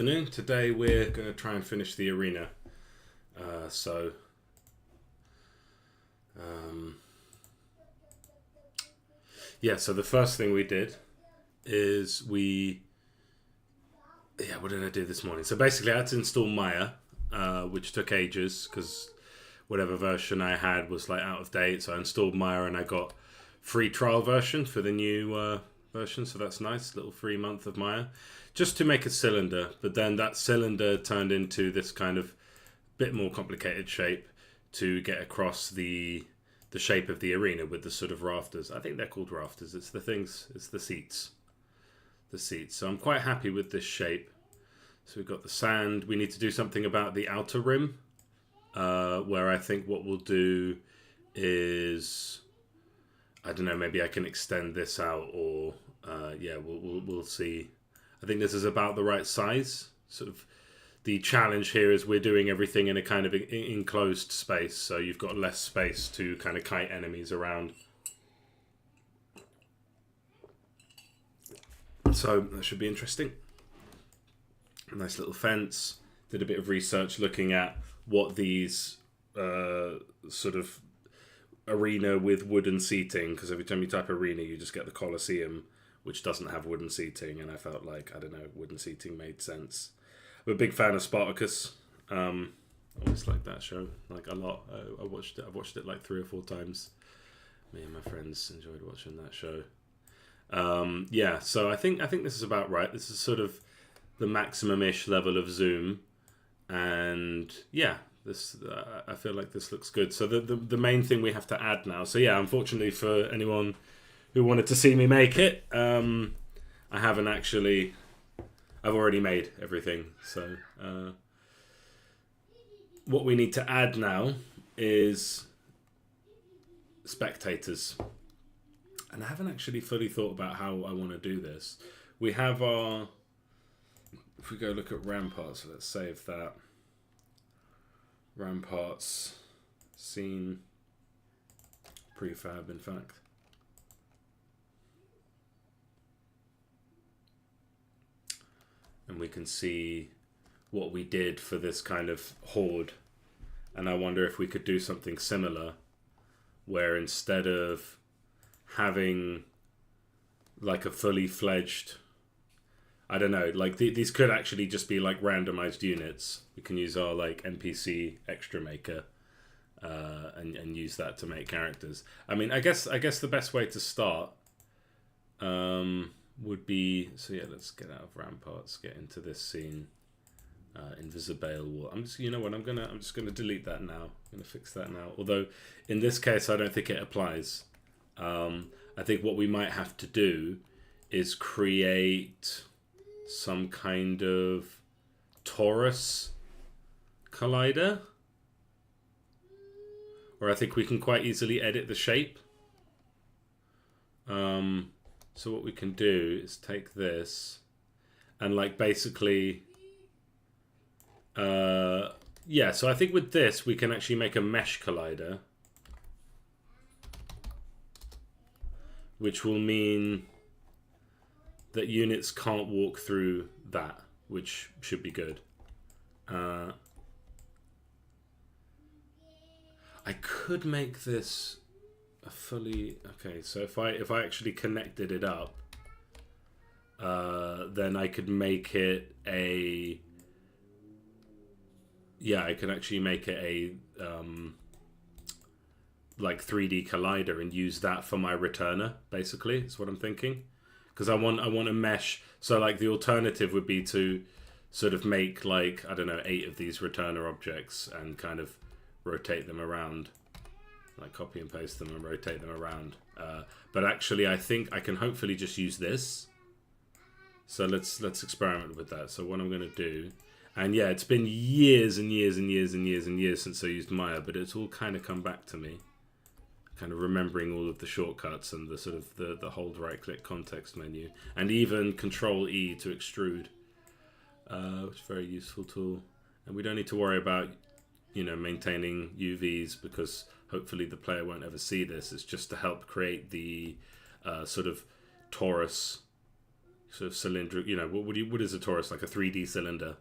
Today we're going to try and finish the arena. So um, yeah, so the first thing we did is what did I do this morning? So basically I had to install Maya, which took ages because whatever version I had was like out of date. So I installed Maya and I got free trial version for the new version. So that's nice, little free month of Maya, just to make a cylinder. But then that cylinder turned into this kind of bit more complicated shape to get across the shape of the arena with the sort of rafters. I think they're called rafters. It's the things. It's the seats. The seats. So I'm quite happy with this shape. So we've got the sand. We need to do something about the outer rim, where I think what we'll do is, I don't know, maybe I can extend this out, or we'll see. I think this is about the right size. Sort of the challenge here is we're doing everything in a kind of enclosed space, so you've got less space to kind of kite enemies around. So that should be interesting. Nice little fence. Did a bit of research looking at what these sort of arena with wooden seating, because every time you type arena you just get the Colosseum, which doesn't have wooden seating, and I felt like, I don't know, wooden seating made sense. I'm a big fan of Spartacus. I always liked that show, like a lot. I've watched it like 3 or 4 times. Me and my friends enjoyed watching that show. So I think this is about right. This is sort of the maximum-ish level of zoom, and yeah, this I feel like this looks good. So the main thing we have to add now. So yeah, unfortunately for anyone who wanted to see me make it, I haven't actually. I've already made everything. So what we need to add now is spectators. And I haven't actually fully thought about how I want to do this. We have our... If we go look at ramparts, let's save that. Ramparts, scene, prefab, in fact. And we can see what we did for this kind of horde. And I wonder if we could do something similar, where instead of having like a fully fledged, I don't know, like these could actually just be like randomized units. We can use our like NPC extra maker and use that to make characters. I mean, I guess the best way to start would be, so yeah, let's get out of ramparts, get into this scene. Invisible wall. I'm just gonna delete that now. I'm gonna fix that now. Although in this case I don't think it applies. I think what we might have to do is create some kind of torus collider. Or I think we can quite easily edit the shape. So what we can do is take this and like basically... so I think with this we can actually make a mesh collider, which will mean that units can't walk through that, which should be good. I could make this a fully... Okay, so if I actually connected it up, then I could make it a... Yeah, I can actually make it a like 3D collider and use that for my returner. Basically, is what I'm thinking, because I want a mesh. So like the alternative would be to sort of make like, I don't know, 8 of these returner objects and kind of rotate them around, like copy and paste them and rotate them around. But actually, I think I can hopefully just use this. So let's experiment with that. So what I'm going to do. And yeah, it's been years and years and years and years and years since I used Maya, but it's all kind of come back to me. Kind of remembering all of the shortcuts and the sort of the hold right click context menu. And even Control E to extrude, which is a very useful tool. And we don't need to worry about, maintaining UVs, because hopefully the player won't ever see this. It's just to help create the sort of torus sort of cylinder. You know, what is a torus? Like a 3D cylinder,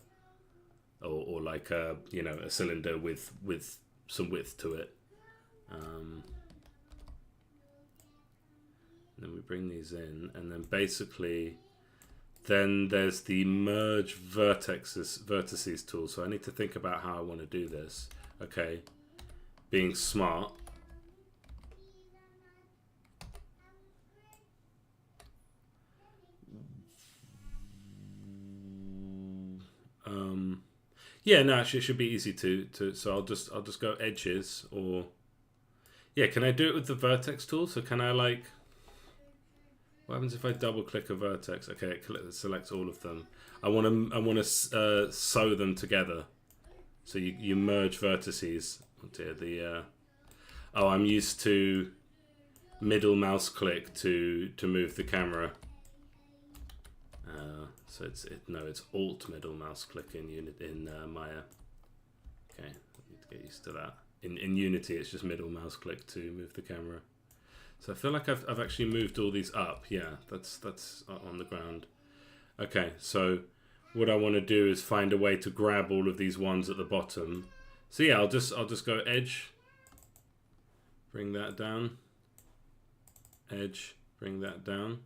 or like a a cylinder with some width to it. Then we bring these in, and then basically, then there's the merge vertices tool. So I need to think about how I want to do this. Okay, being smart. Yeah, no, actually, it should be easy to. So I'll just go edges, or yeah. Can I do it with the vertex tool? So can I like? What happens if I double click a vertex? Okay, it selects all of them. I want to sew them together. So you merge vertices. Oh dear, oh, I'm used to middle mouse click to move the camera. So it's Alt middle mouse click in Maya. Okay, I need to get used to that. In Unity, it's just middle mouse click to move the camera. So I feel like I've actually moved all these up. Yeah, that's on the ground. Okay, so what I want to do is find a way to grab all of these ones at the bottom. So yeah, I'll just go edge, bring that down, edge, bring that down.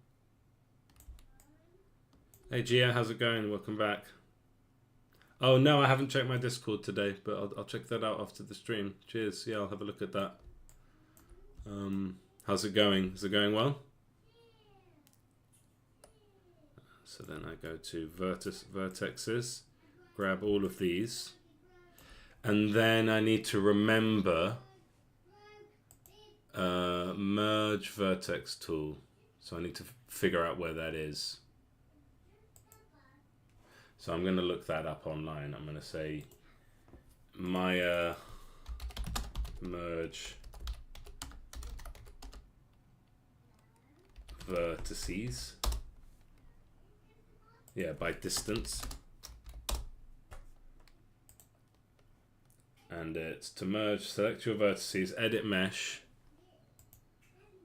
Hey Gia, how's it going? Welcome back. Oh no, I haven't checked my Discord today, but I'll check that out after the stream. Cheers. Yeah, I'll have a look at that. How's it going? Is it going well? So then I go to vertexes, grab all of these, and then I need to remember merge vertex tool. So I need to figure out where that is. So I'm going to look that up online. I'm going to say Maya merge vertices. Yeah, by distance. And it's to merge, select your vertices, edit mesh,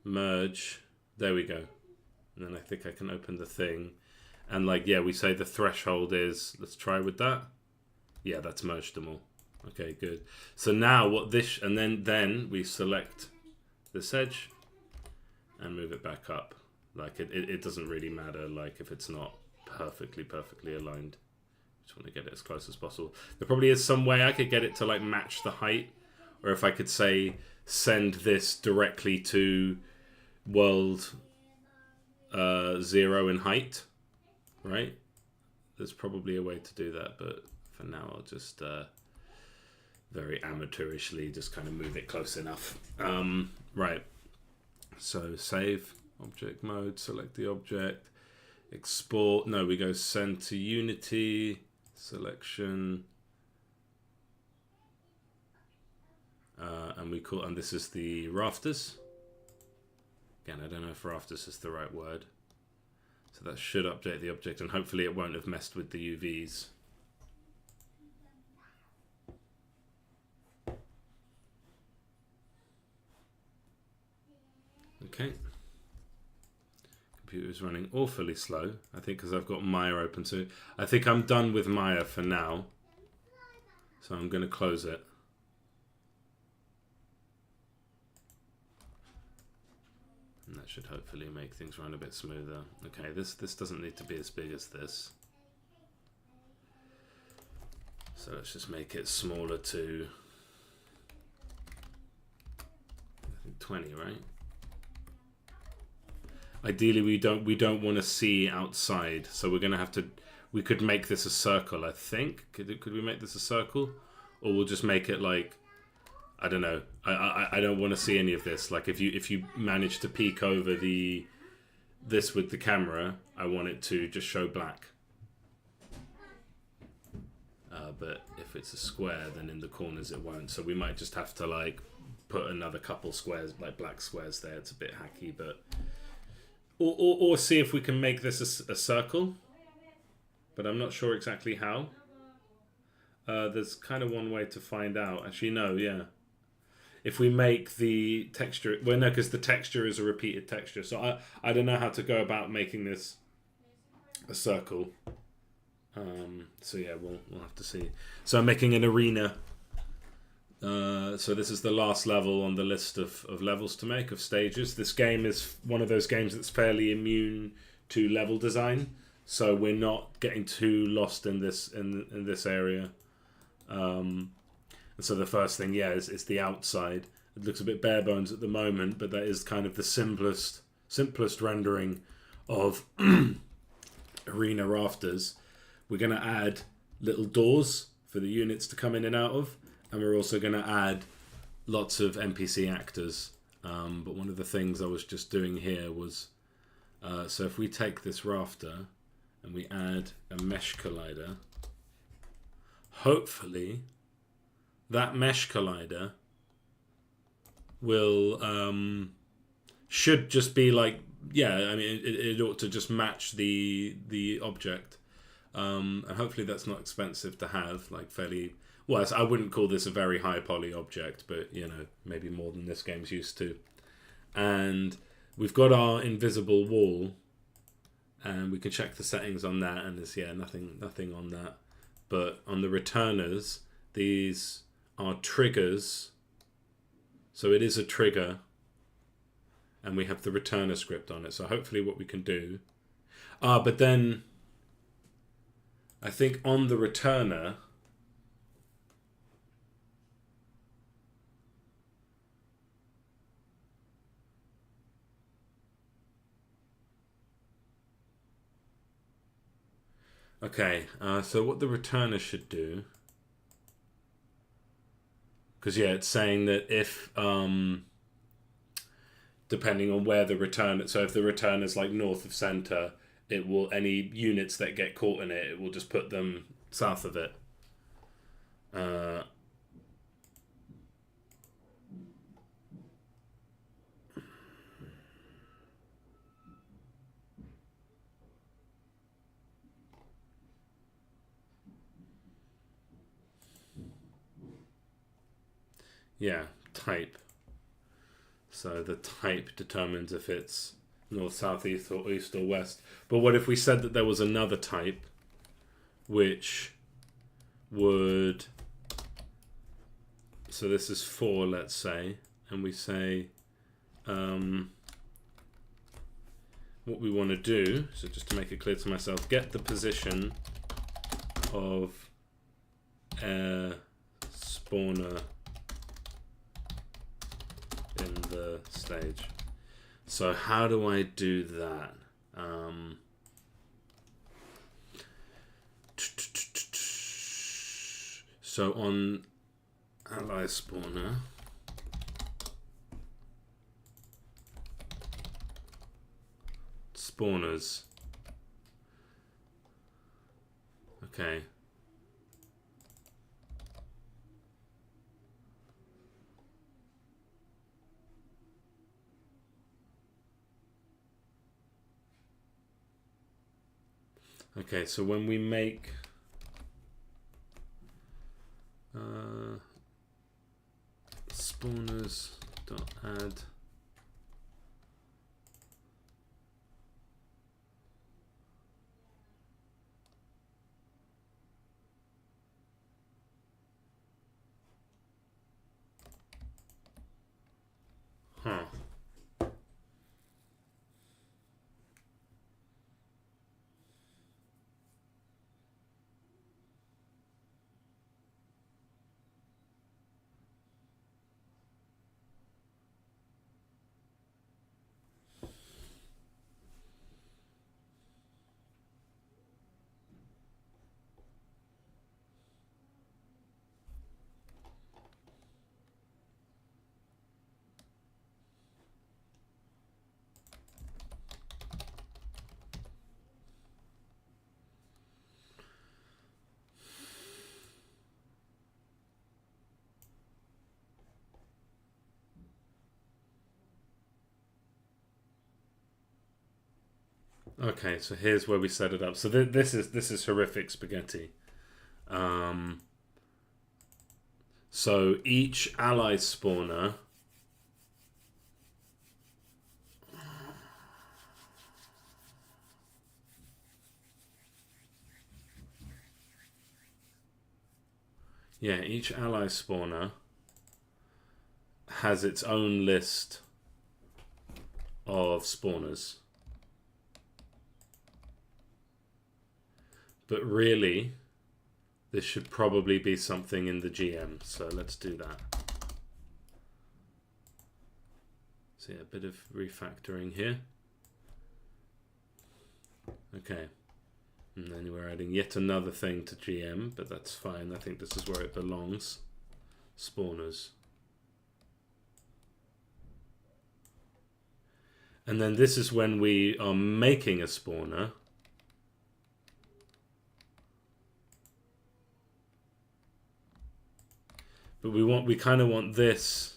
merge. There we go. And then I think I can open the thing. And like, yeah, we say the threshold is, let's try with that. Yeah, that's merged them all. Okay, good. So now what this, and then we select this edge and move it back up. Like it doesn't really matter like if it's not perfectly aligned. Just want to get it as close as possible. There probably is some way I could get it to like match the height, or if I could say send this directly to world 0 in height. Right? There's probably a way to do that, but for now I'll just very amateurishly just kind of move it close enough. Right. So save, object mode, select the object, export. No, we go send to Unity, selection, and this is the rafters. Again, I don't know if rafters is the right word. So that should update the object, and hopefully it won't have messed with the UVs. Okay. Computer's running awfully slow, I think, because I've got Maya open. So I think I'm done with Maya for now. So I'm going to close it. And that should hopefully make things run a bit smoother. Okay, this doesn't need to be as big as this. So let's just make it smaller to, I think 20, right? Ideally, we don't want to see outside, so we're gonna have to. We could make this a circle, I think. Could we make this a circle, or we'll just make it like, I don't know. I don't want to see any of this. Like if you manage to peek over this with the camera, I want it to just show black. But if it's a square, then in the corners it won't. So we might just have to like put another couple squares, like black squares there. It's a bit hacky, but or see if we can make this a circle. But I'm not sure exactly how. There's kind of one way to find out. Actually, no, yeah. If we make the texture, well, no, because the texture is a repeated texture. So I don't know how to go about making this a circle. So yeah, we'll have to see. So I'm making an arena. So this is the last level on the list of levels to make, of stages. This game is one of those games that's fairly immune to level design, so we're not getting too lost in this area. And so the first thing, yeah, is the outside. It looks a bit bare bones at the moment, but that is kind of the simplest rendering of arena rafters. We're going to add little doors for the units to come in and out of, and we're also going to add lots of NPC actors. But one of the things I was just doing here was, so if we take this rafter and we add a mesh collider, hopefully that mesh collider will should just be like, yeah, I mean it ought to just match the object, and hopefully that's not expensive to have, like fairly well. I wouldn't call this a very high poly object, but you know, maybe more than this game's used to. And we've got our invisible wall, and we can check the settings on that, and there's nothing on that. But on the returners, these are triggers. So it is a trigger, and we have the returner script on it. So hopefully what we can do... but then I think on the returner... Okay, so what the returner should do... Because, yeah, it's saying that if, depending on where the return... So if the return is, like, north of center, it will... Any units that get caught in it, it will just put them south of it. Yeah, type. So the type determines if it's north, south, east, or west. But what if we said that there was another type which would... So this is 4, let's say, and we say what we want to do, so just to make it clear to myself, get the position of air spawner in the stage. So how do I do that? So on ally spawner, spawners. Okay. Okay, so when we make spawners dot add Okay, so here's where we set it up. So this is horrific spaghetti. So each ally spawner Yeah, each ally spawner has its own list of spawners. But really, this should probably be something in the GM. So let's do that. So yeah, a bit of refactoring here. Okay. And then we're adding yet another thing to GM, but that's fine. I think this is where it belongs. Spawners. And then this is when we are making a spawner. But we kind of want this.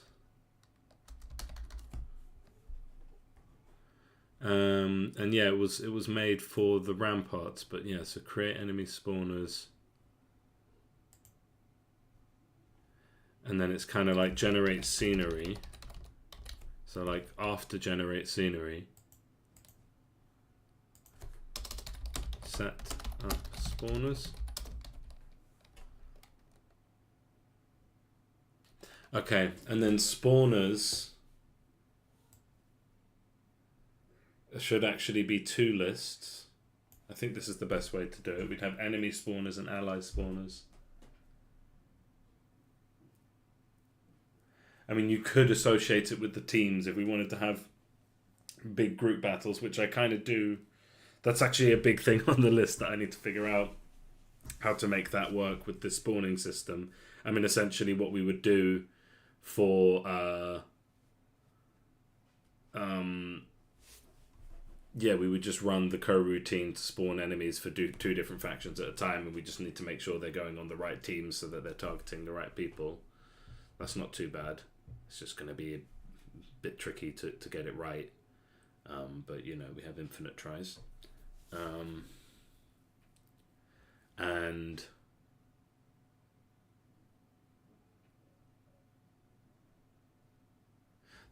And yeah, it was made for the ramparts, but yeah, so create enemy spawners. And then it's kind of like generate scenery. So like after generate scenery, set up spawners. Okay, and then spawners should actually be 2 lists. I think this is the best way to do it. We'd have enemy spawners and ally spawners. I mean, you could associate it with the teams if we wanted to have big group battles, which I kind of do. That's actually a big thing on the list that I need to figure out how to make that work with the spawning system. I mean, essentially what we would do for yeah, we would just run the coroutine to spawn enemies for 2 different factions at a time, and we just need to make sure they're going on the right teams so that they're targeting the right people. That's not too bad. It's just going to be a bit tricky to get it right. But, you know, we have infinite tries. And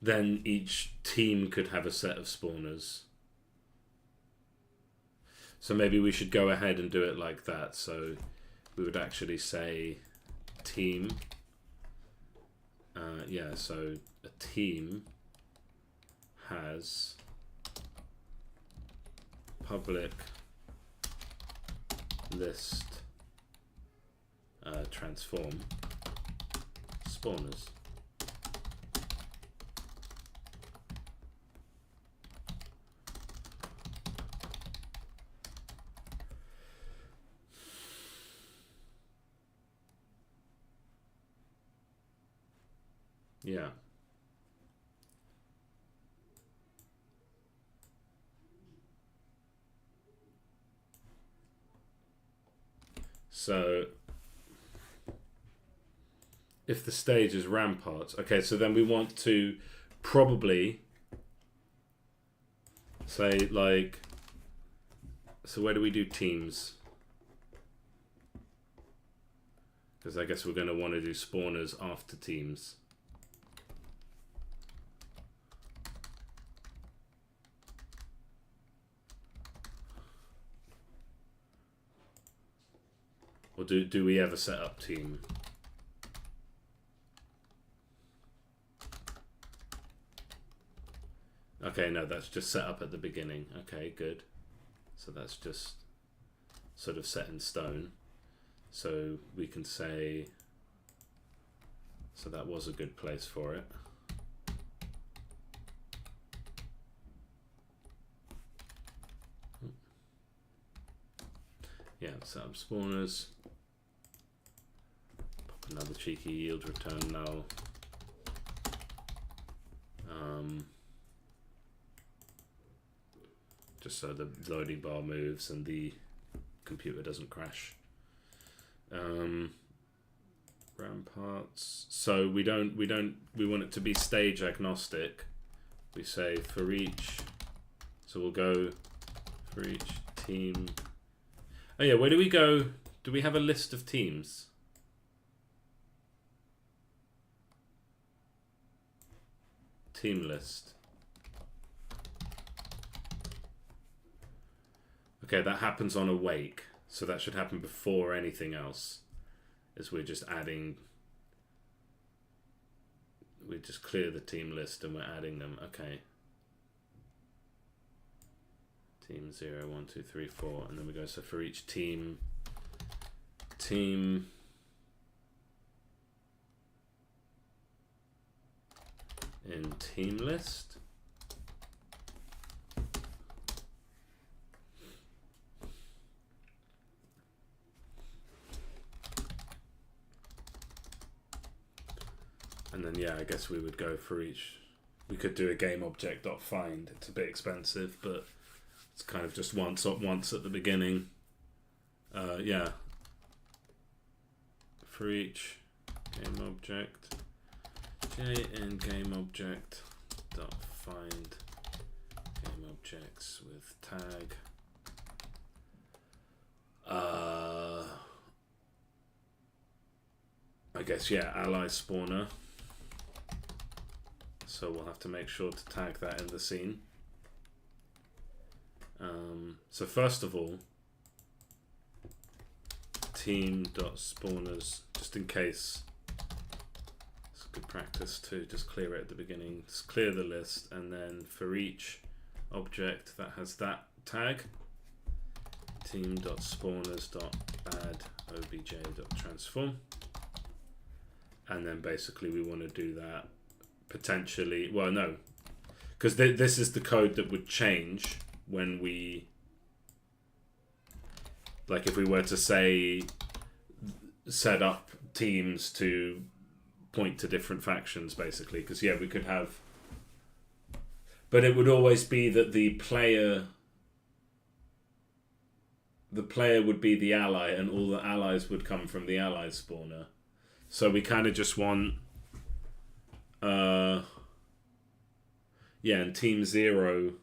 then each team could have a set of spawners. So maybe we should go ahead and do it like that. So we would actually say team. Yeah, so a team has public list transform spawners. Yeah. So if the stage is ramparts, okay, so then we want to probably say like, so where do we do teams? Because I guess we're going to want to do spawners after teams. Or do we ever set up team? Okay, no, that's just set up at the beginning. Okay, good. So that's just sort of set in stone. So we can say, so that was a good place for it. Yeah, set up spawners. Pop another cheeky yield return null. Just so the loading bar moves and the computer doesn't crash. Ramparts. So we want it to be stage agnostic. We say for each. So we'll go for each team. Oh yeah, where do we go? Do we have a list of teams? Team list. Okay, that happens on awake, so that should happen before anything else. is we're just adding. We just clear the team list and we're adding them. Okay. Team 0, 1, 2, 3, 4, and then we go. So for each team in team list. And then, yeah, I guess we would go for each. We could do a game object.find. It's a bit expensive, but it's kind of just once at the beginning. Yeah. For each game object, j in game object dot find game objects with tag. I guess, yeah, ally spawner. So we'll have to make sure to tag that in the scene. So first of all, team.spawners, just in case, it's good practice to just clear it at the beginning. Just clear the list, and then for each object that has that tag, team.spawners.add obj.transform. And then basically we want to do that potentially, well, no, because this is the code that would change when we, like if we were to say set up teams to point to different factions, basically, because yeah, we could have, but it would always be that the player would be the ally and all the allies would come from the ally spawner. So we kind of just want yeah, and team 0.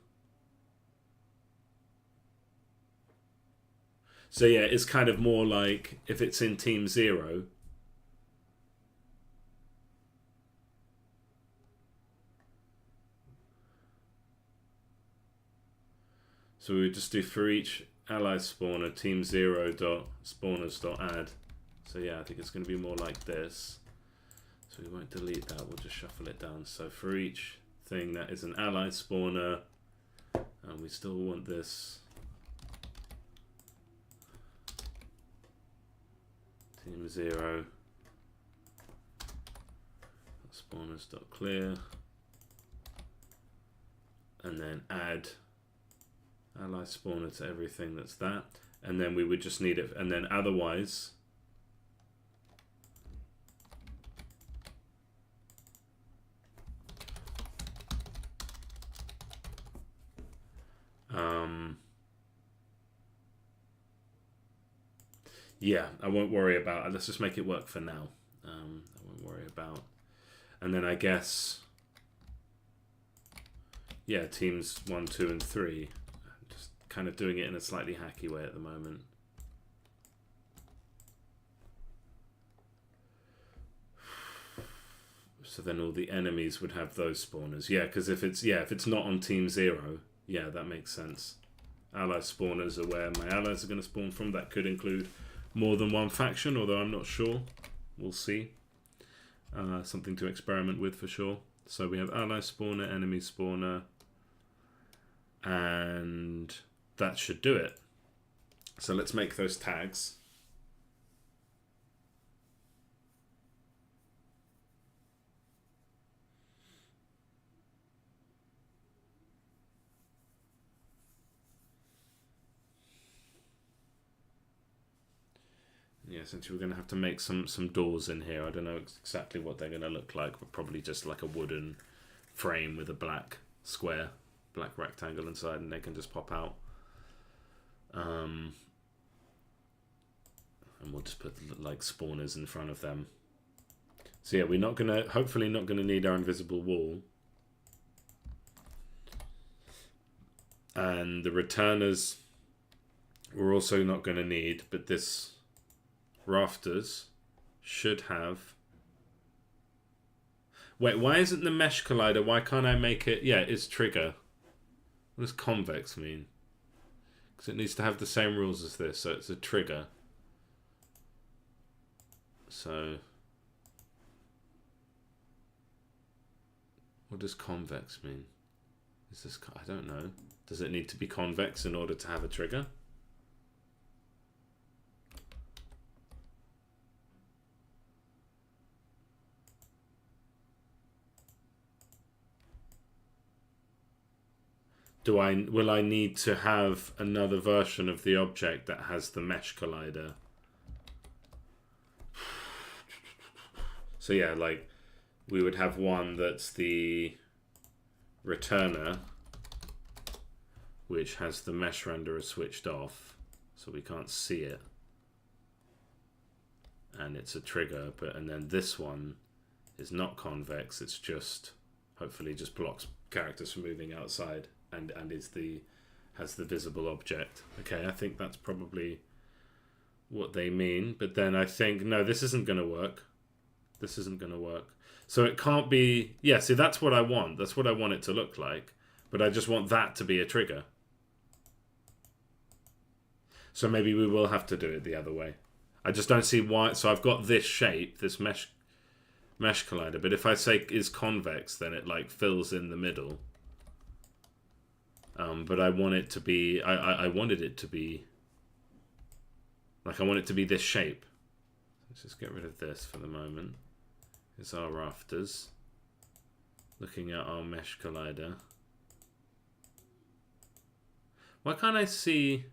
So yeah, it's kind of more like if it's in team 0, so we would just do for each ally spawner team 0 dot spawners dot add. So yeah, I think it's going to be more like this. So we won't delete that, we'll just shuffle it down. So for each thing that is an ally spawner, and we still want this team 0 spawners.clear, and then add ally spawner to everything that's that, and then we would just need it, and then otherwise yeah, I won't worry about it. Let's just make it work for now. I won't worry about. And then I guess, yeah, teams 1, 2, and 3. Just kind of doing it in a slightly hacky way at the moment. So then all the enemies would have those spawners. Yeah, because if it's not on team 0, yeah, that makes sense. Ally spawners are where my allies are going to spawn from. That could include more than one faction, although I'm not sure. We'll see. Something to experiment with for sure. So we have ally spawner, enemy spawner, and that should do it. So let's make those tags. Yeah, essentially we're going to have to make some doors in here. I don't know exactly what they're going to look like, but probably just like a wooden frame with a black square, black rectangle inside, and they can just pop out. And we'll just put like spawners in front of them. So yeah, we're not going to, hopefully not going to need our invisible wall. And the returners we're also not going to need, but this rafters should have. Wait, why isn't the mesh collider? Why can't I make it? Yeah, it's trigger. What does convex mean? Because it needs to have the same rules as this, so it's a trigger. So what does convex mean? Is this, I don't know. Does it need to be convex in order to have a trigger? Will I need to have another version of the object that has the mesh collider? So yeah, like we would have one that's the returner, which has the mesh renderer switched off, so we can't see it. And it's a trigger, and then this one is not convex, it's just, hopefully just blocks characters from moving outside. And has the visible object. Okay, I think that's probably what they mean. But then I think, no, this isn't going to work. This isn't going to work. So it can't be... Yeah, see, that's what I want. That's what I want it to look like. But I just want that to be a trigger. So maybe we will have to do it the other way. I just don't see why... So I've got this shape, this mesh collider. But if I say is convex, then it like fills in the middle. But I want it to be, I wanted it to be, like I want it to be this shape. Let's just get rid of this for the moment. It's our rafters. Looking at our mesh collider. Why can't I see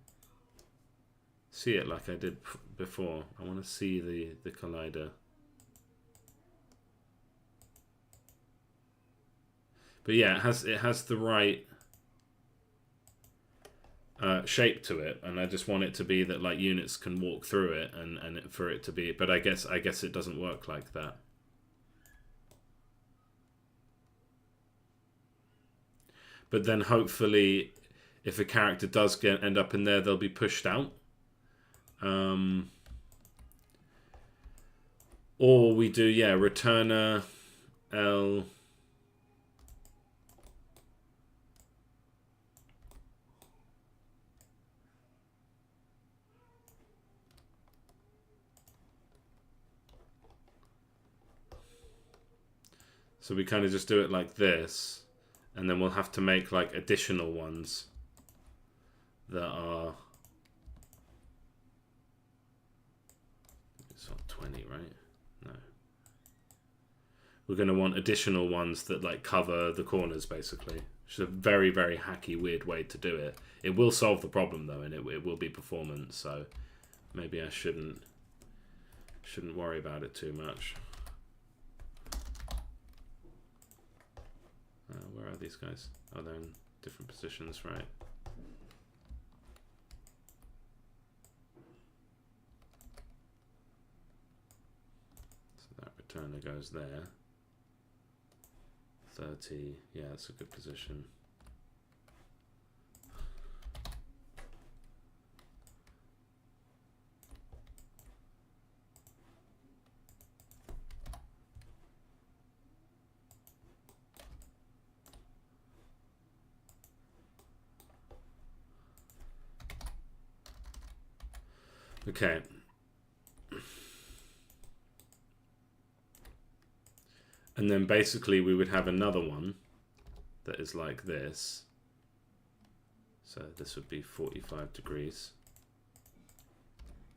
it like I did before? I want to see the collider. But yeah, it has the right shape to it, and I just want it to be that like units can walk through it, and for it to be. But I guess it doesn't work like that. But then hopefully, if a character does end up in there, they'll be pushed out. Or we do, yeah, returner L. So we kind of just do it like this, and then we'll have to make like additional ones that are... It's not 20, right? No. We're going to want additional ones that like cover the corners, basically. Which is a very, very hacky, weird way to do it. It will solve the problem though, and it will be performance, so maybe I shouldn't worry about it too much. Where are these guys? Oh, they're in different positions, right? So that returner goes there. 30, yeah, that's a good position. Okay. And then basically we would have another one that is like this. So this would be 45 degrees.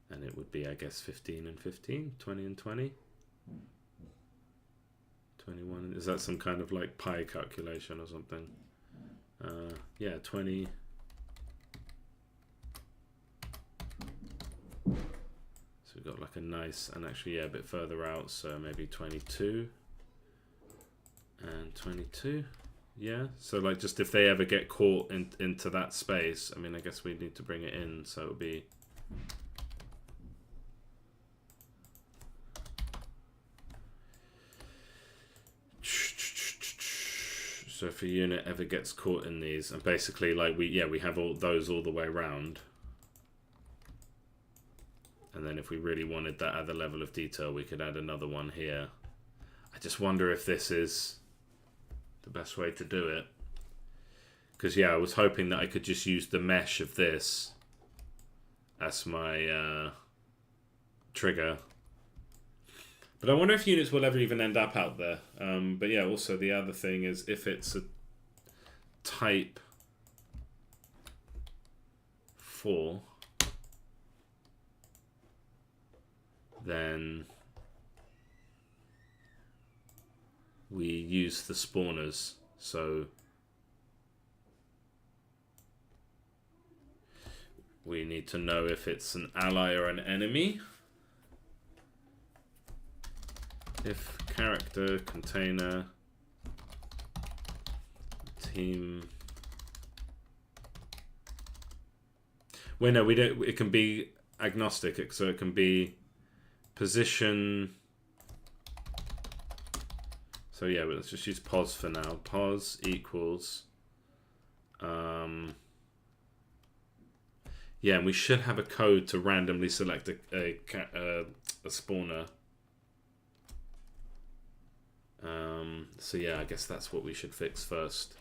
And it would be, I guess, 15 and 15, 20 and 20. 21, is that some kind of like pi calculation or something? Yeah, 20. So we've got like a nice, and actually, yeah, a bit further out, so maybe 22 and 22. Yeah, so like just if they ever get caught into that space, I mean, I guess we need to bring it in, so it would be... So if a unit ever gets caught in these, and basically like we have all those all the way around. And then if we really wanted that other level of detail, we could add another one here. I just wonder if this is the best way to do it. Because yeah, I was hoping that I could just use the mesh of this as my trigger. But I wonder if units will ever even end up out there. But yeah, also the other thing is if it's a type 4, then we use the spawners. So we need to know if it's an ally or an enemy. If character, container, team. Well, no, we don't. It can be agnostic, so it can be position. So yeah, let's just use pos for now. Pos equals. Yeah, and we should have a code to randomly select a spawner. So yeah, I guess that's what we should fix first.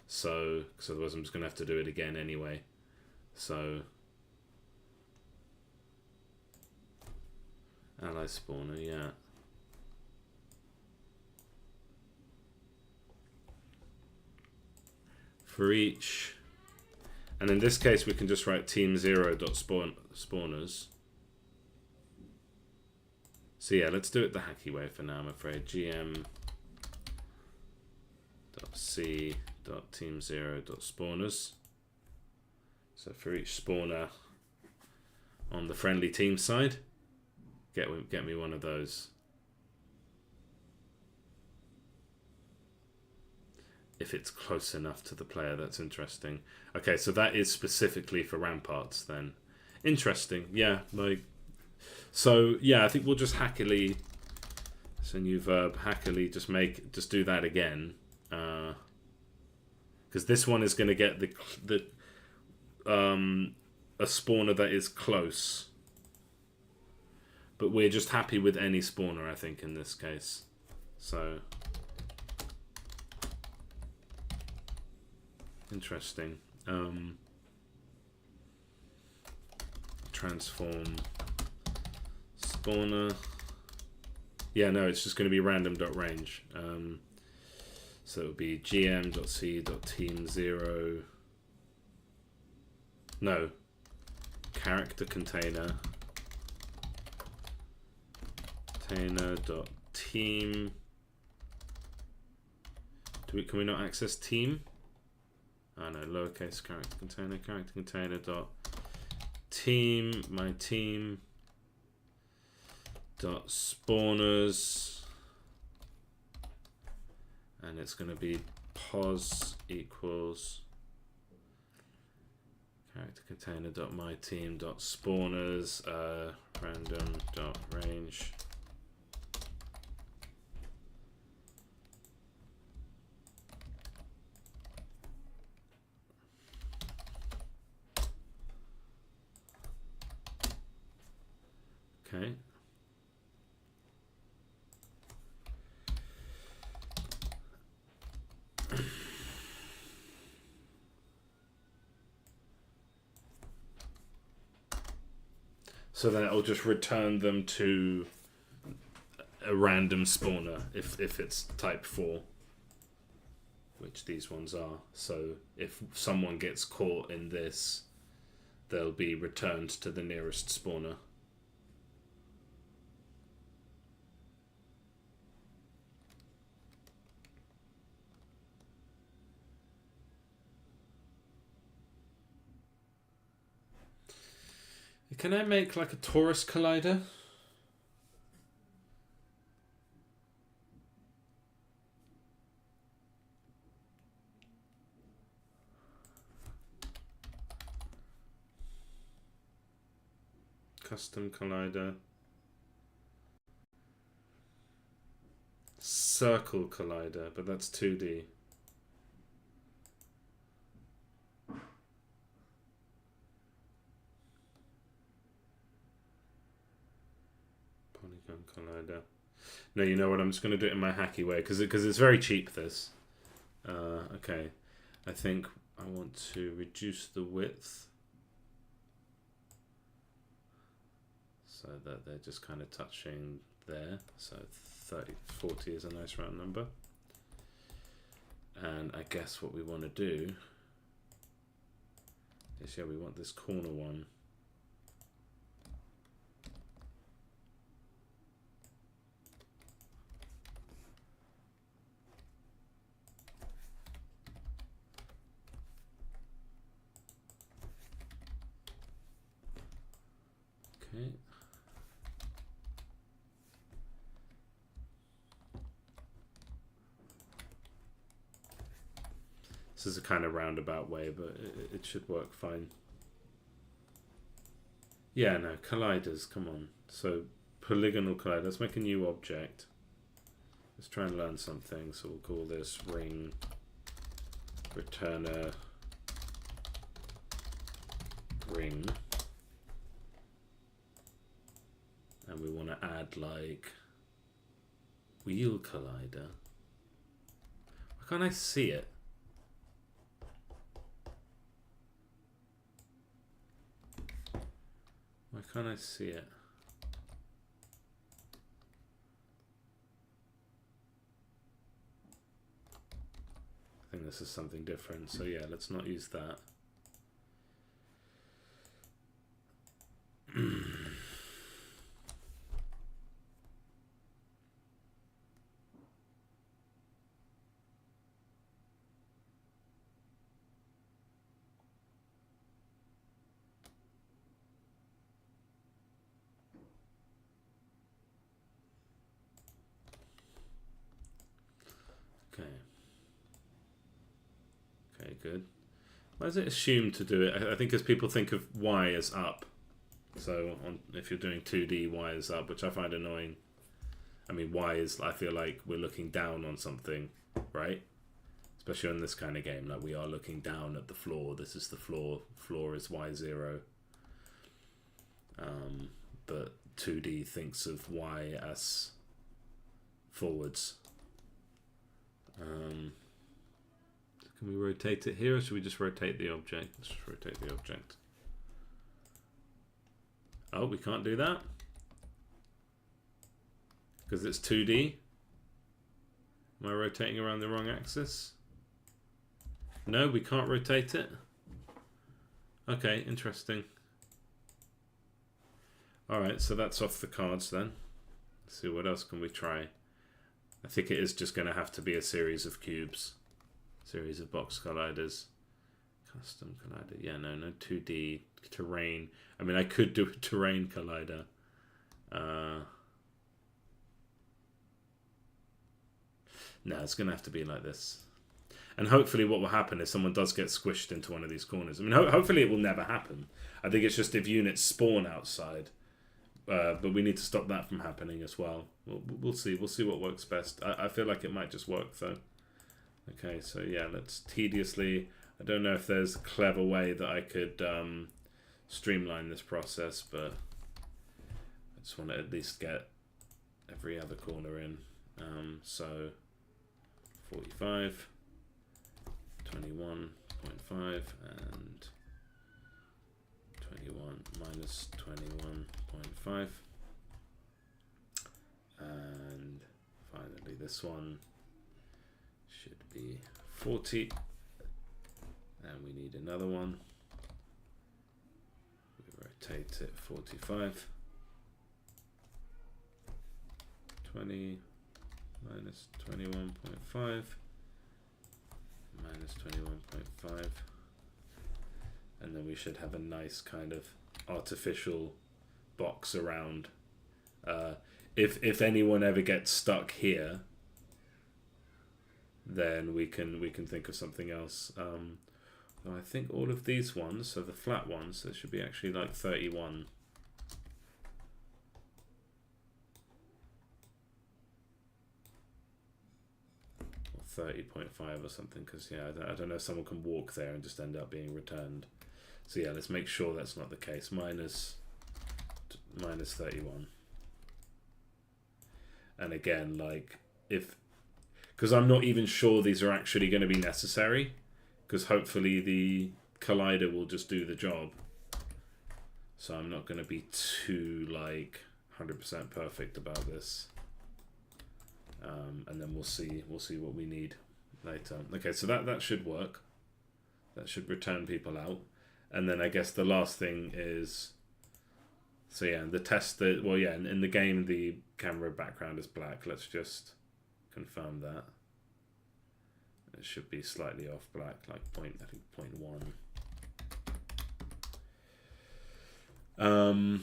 So, because otherwise I'm just going to have to do it again anyway. So, ally spawner, yeah. For each, and in this case we can just write team0.spawners. So yeah, let's do it the hacky way for now, I'm afraid. gm.c.team0.spawners. So for each spawner on the friendly team side, get me one of those. If it's close enough to the player, that's interesting. Okay, so that is specifically for ramparts then. Interesting, yeah. Like, so yeah, I think we'll just hackily. It's a new verb. Hackily, just do that again. Because this one is going to get a spawner that is close. But we're just happy with any spawner, I think, in this case. So interesting. Transform spawner. Yeah, no, it's just going to be random.range. So it would be gm.c.team0. No. Character container. Container.team. Can we not access team? Oh no, lowercase character container dot team, my team dot spawners, and it's going to be pos equals character container dot my team dot spawners random dot range. Okay. So then it'll just return them to a random spawner if it's type 4, which these ones are. So if someone gets caught in this, they'll be returned to the nearest spawner. Can I make like a torus collider? Custom collider. Circle collider, but that's 2D. Polygon collider. No, you know what? I'm just going to do it in my hacky way because it's very cheap. This. Okay, I think I want to reduce the width so that they're just kind of touching there. So 40 is a nice round number. And I guess what we want to do is, yeah, we want this corner one. Okay. This is a kind of roundabout way, but it should work fine. Yeah, no, colliders, come on. So polygonal collider, let's make a new object. Let's try and learn something. So we'll call this ring returner ring. And we want to add like wheel collider. Why can't I see it? Why can't I see it? I think this is something different. So yeah, let's not use that. Okay, good. Why is it assumed to do it? I think because people think of Y as up. So if you're doing 2D, Y is up, which I find annoying. I mean, Y is, I feel like we're looking down on something, right? Especially in this kind of game, like we are looking down at the floor. This is the floor. Floor is Y0. But 2D thinks of Y as forwards. Can we rotate it here, or should we just rotate the object? Let's just rotate the object. Oh, we can't do that? Because it's 2D? Am I rotating around the wrong axis? No, we can't rotate it? Okay, interesting. Alright, so that's off the cards then. Let's see, what else can we try? I think it is just going to have to be a series of cubes. Series of box colliders. Custom collider. Yeah, no 2D. Terrain. I mean, I could do a terrain collider. No, it's going to have to be like this. And hopefully what will happen is someone does get squished into one of these corners. I mean, hopefully it will never happen. I think it's just if units spawn outside. But we need to stop that from happening as well. We'll see. We'll see what works best. I feel like it might just work, though. Okay, so yeah, let's tediously... I don't know if there's a clever way that I could streamline this process, but I just want to at least get every other corner in. So 45, 21.5, and 21 minus 21.5. And finally this one should be 40. And we need another one. We rotate it 45. 20 minus 21.5 minus 21.5. And then we should have a nice kind of artificial box around. If anyone ever gets stuck here, then we can think of something else. I think all of these ones, so the flat ones, there should be actually like 31. Or 30.5 or something, because yeah, I don't know if someone can walk there and just end up being returned. So yeah, let's make sure that's not the case. Minus 31. And again, like, because I'm not even sure these are actually going to be necessary, because hopefully the collider will just do the job. So I'm not going to be too, like, 100% perfect about this. And then we'll see what we need later. Okay, so that should work. That should return people out. And then I guess the last thing is, so yeah, the test that, well, yeah, in the game the camera background is black. Let's just confirm that. It should be slightly off black, like I think 0.1.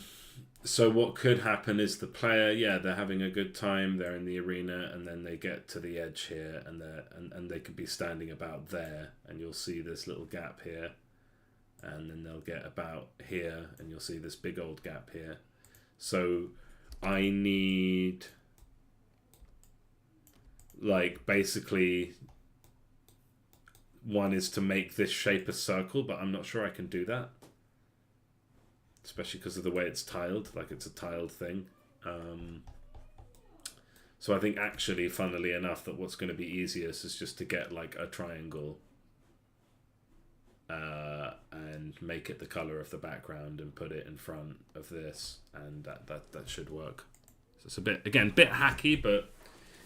So what could happen is the player, yeah, they're having a good time, they're in the arena, and then they get to the edge here, and they could be standing about there, and you'll see this little gap here, and then they'll get about here, and you'll see this big old gap here. So I need, like, basically, one is to make this shape a circle, but I'm not sure I can do that. Especially because of the way it's tiled, like it's a tiled thing. So I think actually, funnily enough, that what's going to be easiest is just to get like a triangle and make it the color of the background and put it in front of this, and that should work. So it's a bit hacky, but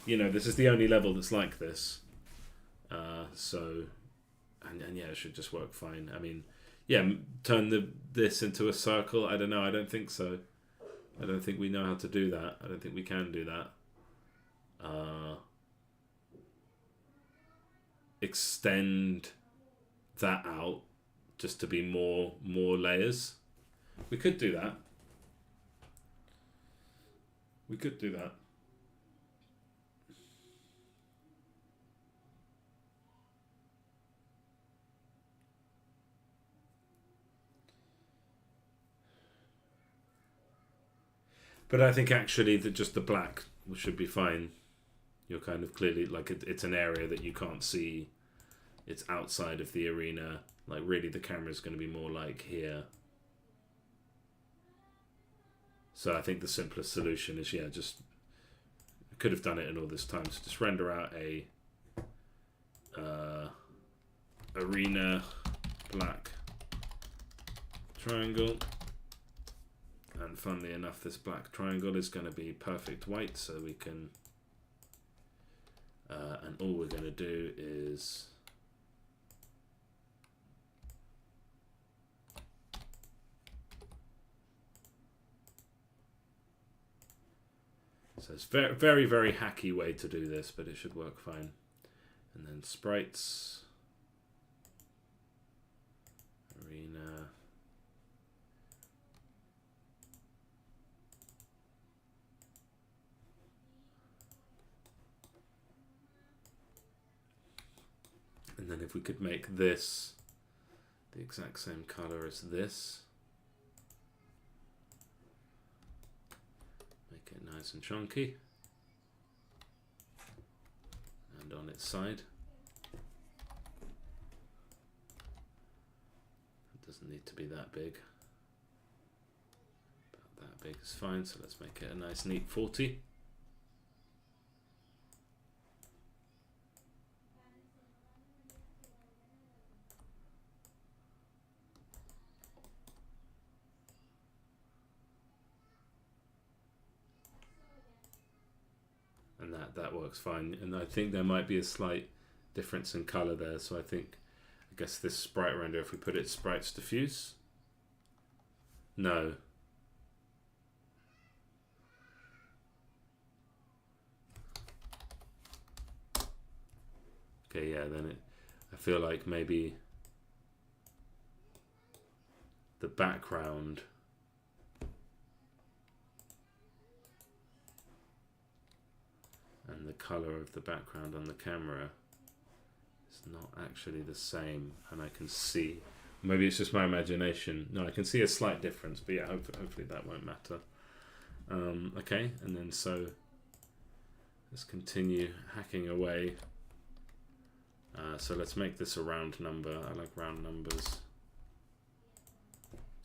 you know, this is the only level that's like this. So yeah, it should just work fine. I mean, yeah, turn this into a circle. I don't know. I don't think so. I don't think we know how to do that. I don't think we can do that. Extend that out just to be more layers. We could do that. We could do that. But I think actually that just the black should be fine. You're kind of clearly, like, it's an area that you can't see. It's outside of the arena. Like, really the camera's going to be more like here. So I think the simplest solution is, yeah, just, I could have done it in all this time. So just render out a arena black triangle. And funnily enough, this black triangle is going to be perfect white, so we can, and all we're going to do is so it's very, very, very hacky way to do this, but it should work fine. And then sprites, arena. And then if we could make this the exact same color as this, make it nice and chunky, and on its side. It doesn't need to be that big. About that big is fine, so let's make it a nice neat 40. And that works fine. And I think there might be a slight difference in color there. So I guess this sprite render, if we put it sprites diffuse, no. Okay, yeah, then I feel like maybe the background and the color of the background on the camera is not actually the same, and I can see, maybe it's just my imagination. No, I can see a slight difference, but yeah, hopefully that won't matter. Okay, and then so let's continue hacking away. So let's make this a round number. I like round numbers.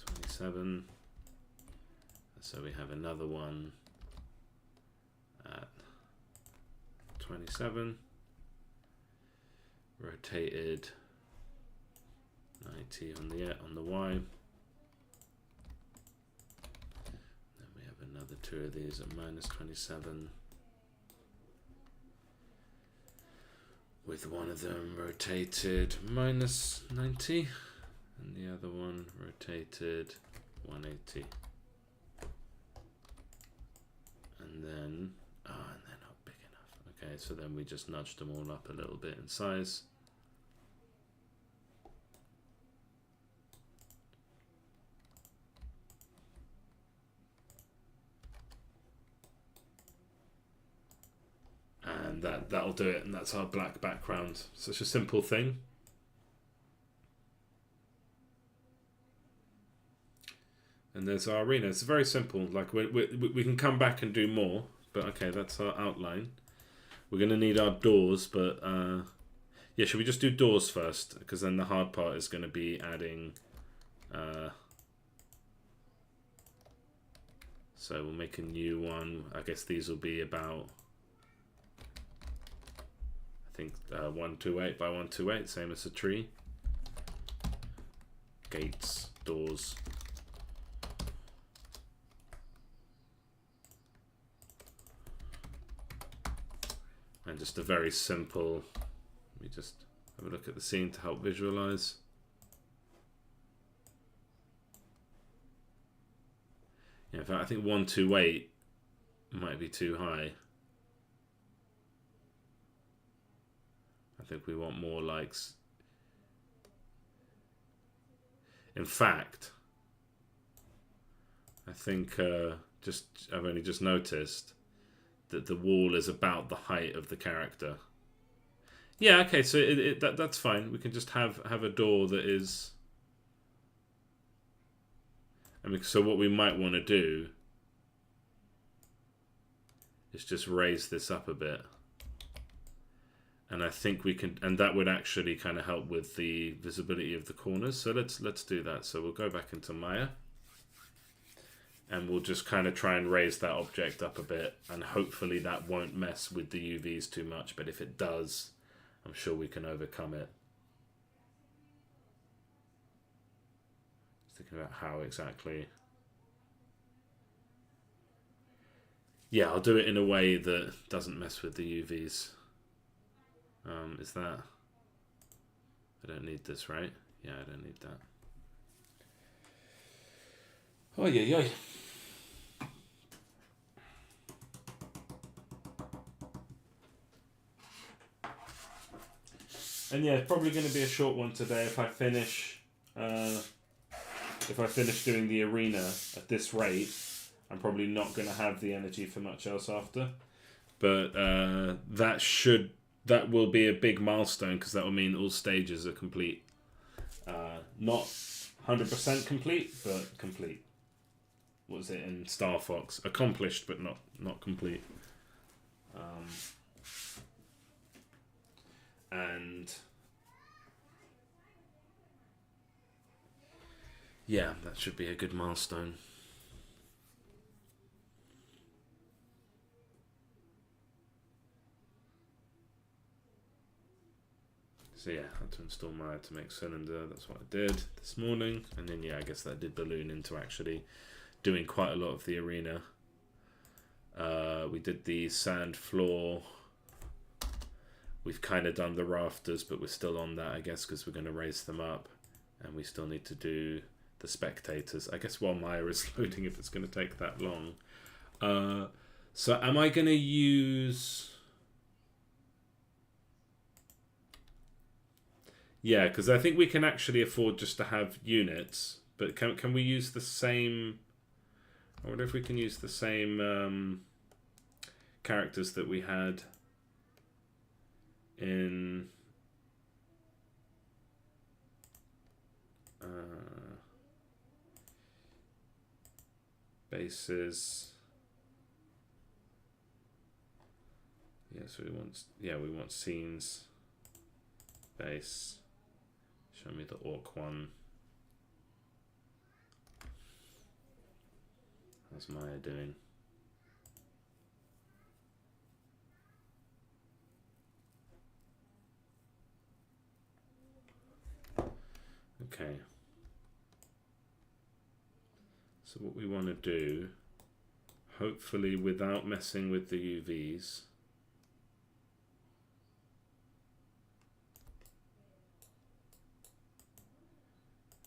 27. So we have another one at 27. Rotated 90 on the Y. Then we have another two of these at minus 27. With one of them rotated minus 90 and the other one rotated 180. And then, and they're not big enough. Okay, so then we just nudged them all up a little bit in size. And that'll do it, and that's our black background. Such a simple thing. And there's our arena. It's very simple. Like we can come back and do more, but okay, that's our outline. We're gonna need our doors, but yeah, should we just do doors first? Because then the hard part is gonna be adding. So we'll make a new one. I guess these will be about. I think 128 by 128, same as a tree. Gates, doors. And just a very simple, let me just have a look at the scene to help visualize. Yeah, in fact, I think 128 might be too high. I think we want more likes. In fact, I think I've only just noticed that the wall is about the height of the character. Yeah, okay, so that's fine. We can just have a door that is. I mean, so what we might want to do is just raise this up a bit. And I think we can, and that would actually kind of help with the visibility of the corners. So let's do that. So we'll go back into Maya, and we'll just kind of try and raise that object up a bit, and hopefully that won't mess with the UVs too much. But if it does, I'm sure we can overcome it. Thinking about how exactly. Yeah, I'll do it in a way that doesn't mess with the UVs. Is that... I don't need this, right? Yeah, I don't need that. Oh, yeah. And yeah, it's probably going to be a short one today if I finish doing the arena at this rate. I'm probably not going to have the energy for much else after. But that will be a big milestone, because that will mean all stages are complete. Not 100% complete, but complete. What was it in Star Fox? Accomplished, but not complete. And yeah, that should be a good milestone. So yeah, I had to install Maya to make cylinder. That's what I did this morning. And then yeah, I guess that did balloon into actually doing quite a lot of the arena. We did the sand floor. We've kind of done the rafters, but we're still on that, I guess, because we're going to raise them up. And we still need to do the spectators. I guess while Maya is loading, if it's going to take that long. So am I going to use... Yeah, because I think we can actually afford just to have units. But can we use the same... I wonder if we can use the same characters that we had in... bases. Yeah, so we want scenes. Base. Show me the orc one. How's Maya doing? Okay. So what we want to do, hopefully without messing with the UVs.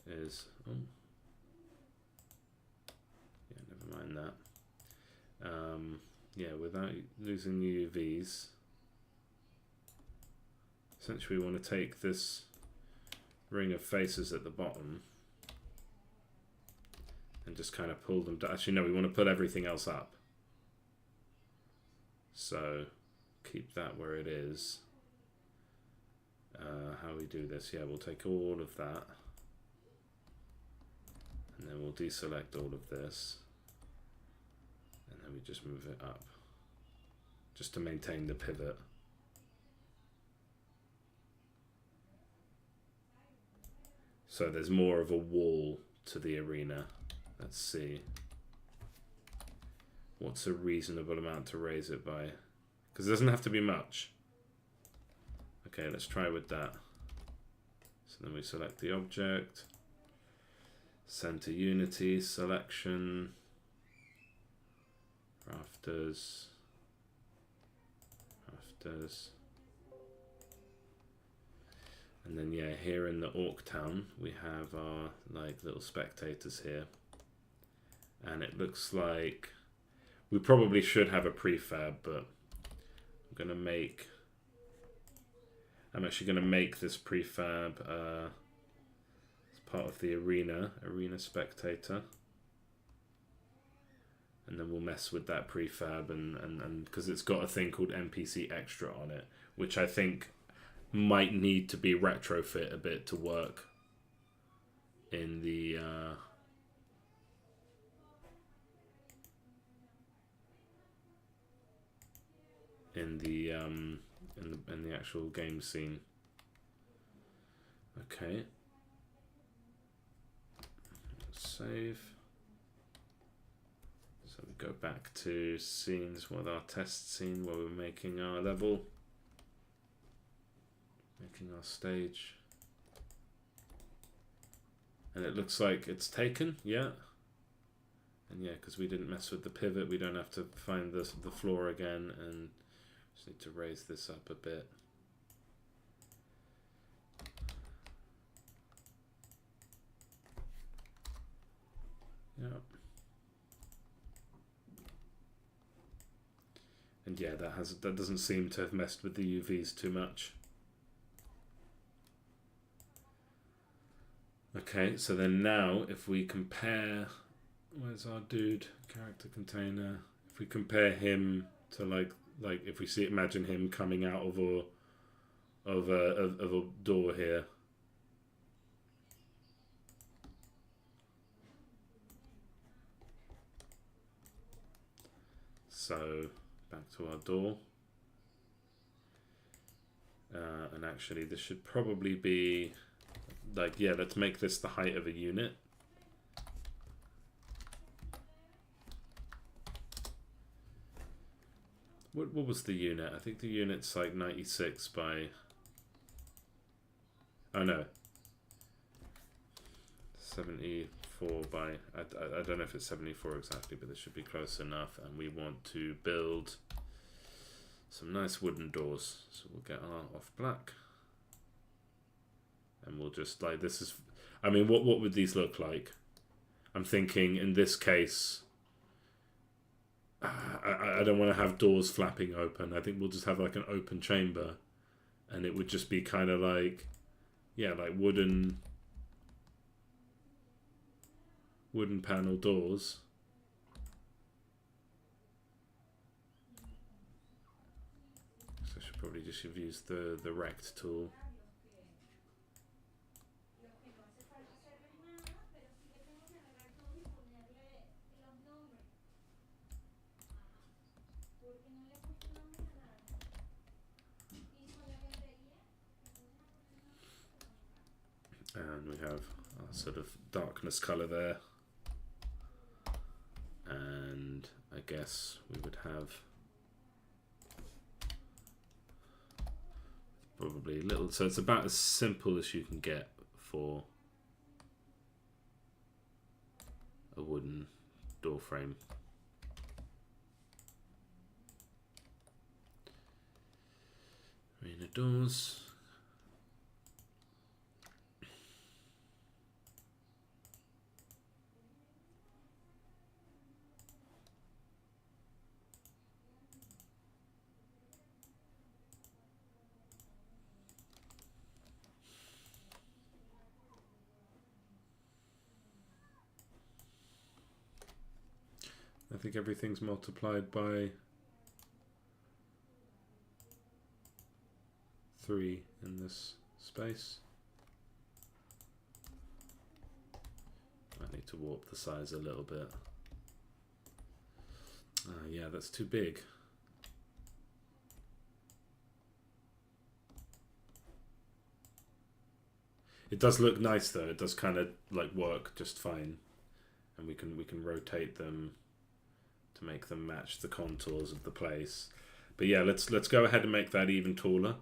Is, oh, yeah, never mind that. Yeah, without losing the UVs. Essentially we want to take this ring of faces at the bottom and just kind of pull them down. Actually, no, we want to put everything else up. So keep that where it is. How we do this? Yeah, we'll take all of that. And then we'll deselect all of this. And then we just move it up. Just to maintain the pivot. So there's more of a wall to the arena. Let's see. What's a reasonable amount to raise it by? Because it doesn't have to be much. Okay, let's try with that. So then we select the object. Center unity, selection. Rafters. Rafters. And then yeah, here in the Orc Town, we have our like little spectators here. And it looks like we probably should have a prefab, but I'm actually gonna make this prefab as part of the arena spectator. And then we'll mess with that prefab and because it's got a thing called NPC extra on it, which I think might need to be retrofit a bit to work in the in the actual game scene. Okay. Save. So we go back to scenes with our test scene where we're making our level. Making our stage. And it looks like it's taken, yeah. And yeah, because we didn't mess with the pivot, we don't have to find the floor again, and just need to raise this up a bit. Yeah. And yeah, that doesn't seem to have messed with the UVs too much. Okay, so then now if we compare, where's our dude, character container? If we compare him to like if we imagine him coming out of a door here. So back to our door. And actually this should probably be like, yeah, let's make this the height of a unit. What was the unit? I think the unit's like 96 by... Oh no. 74 by... I don't know if it's 74 exactly, but it should be close enough. And we want to build some nice wooden doors. So we'll get our off black. And we'll just like, this is... I mean, what would these look like? I'm thinking in this case... I don't want to have doors flapping open. I think we'll just have like an open chamber, and it would just be kind of like, yeah, like wooden panel doors. So I should probably just use the rect tool. And we have our sort of darkness color there. And I guess we would have probably a little, so it's about as simple as you can get for a wooden door frame. Arena doors. I think everything's multiplied by 3 in this space. I need to warp the size a little bit. Yeah, that's too big. It does look nice though. It does kind of like work just fine, and we can rotate them to make them match the contours of the place. But yeah, let's go ahead and make that even taller,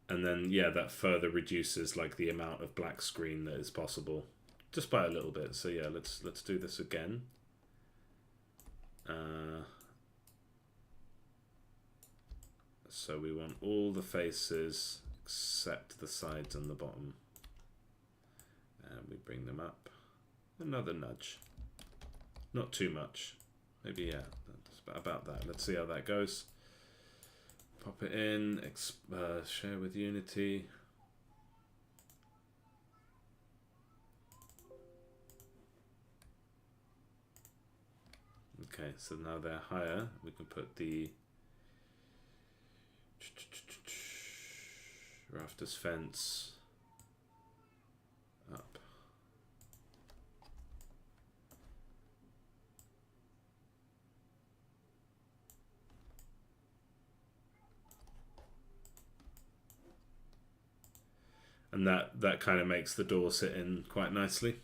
and then yeah, that further reduces like the amount of black screen that is possible, just by a little bit. So yeah, let's do this again. So we want all the faces except the sides and the bottom. And we bring them up. Another nudge. Not too much. Maybe, yeah, about that. Let's see how that goes. Pop it in. Share with Unity. Okay, so now they're higher. We can put the rafters fence up. And that kind of makes the door sit in quite nicely.